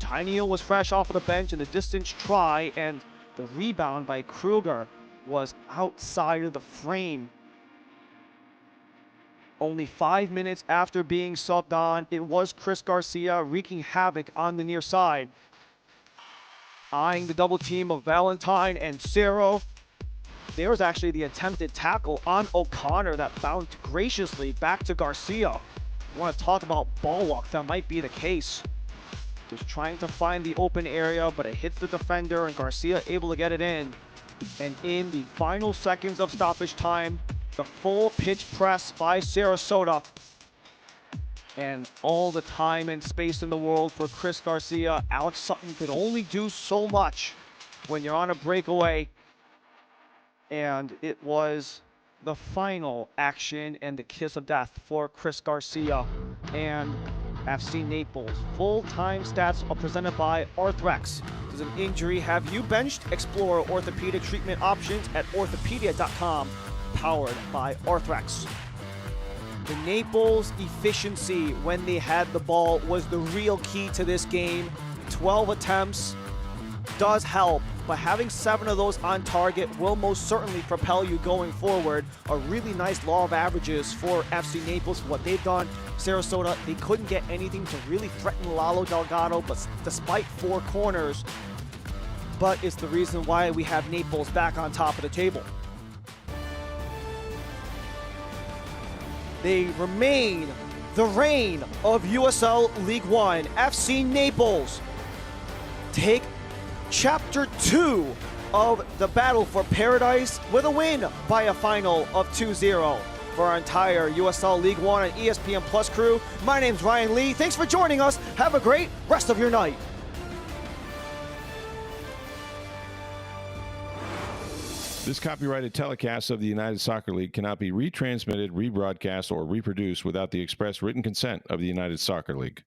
Tyneal was fresh off of the bench in the distance try, and the rebound by Kruger was outside of the frame. Only 5 minutes after being subbed on, it was Chris Garcia wreaking havoc on the near side. Eyeing the double team of Valentine and Cerro. There was actually the attempted tackle on O'Connor that bounced graciously back to Garcia. You want to talk about ball luck, that might be the case. Just trying to find the open area, but it hits the defender and Garcia able to get it in. And in the final seconds of stoppage time, the full pitch press by Sarasota. And all the time and space in the world for Chris Garcia. Alex Sutton could only do so much when you're on a breakaway. And it was the final action and the kiss of death for Chris Garcia and FC Naples. Full-time stats are presented by Arthrex. Does an injury have you benched? Explore orthopedic treatment options at orthopedia.com. Powered by Arthrex. The Naples efficiency when they had the ball was the real key to this game. 12 attempts does help, but having 7 of those on target will most certainly propel you going forward. A really nice law of averages for FC Naples for what they've done. Sarasota, they couldn't get anything to really threaten Lalo Delgado, but despite 4 corners. But it's the reason why we have Naples back on top of the table. They remain the reign of USL League One. FC Naples take Chapter 2 of the battle for paradise with a win by a final of 2-0. For our entire USL League One and ESPN Plus crew, my name's Ryan Lee. Thanks for joining us. Have a great rest of your night. This copyrighted telecast of the United Soccer League cannot be retransmitted, rebroadcast, or reproduced without the express written consent of the United Soccer League.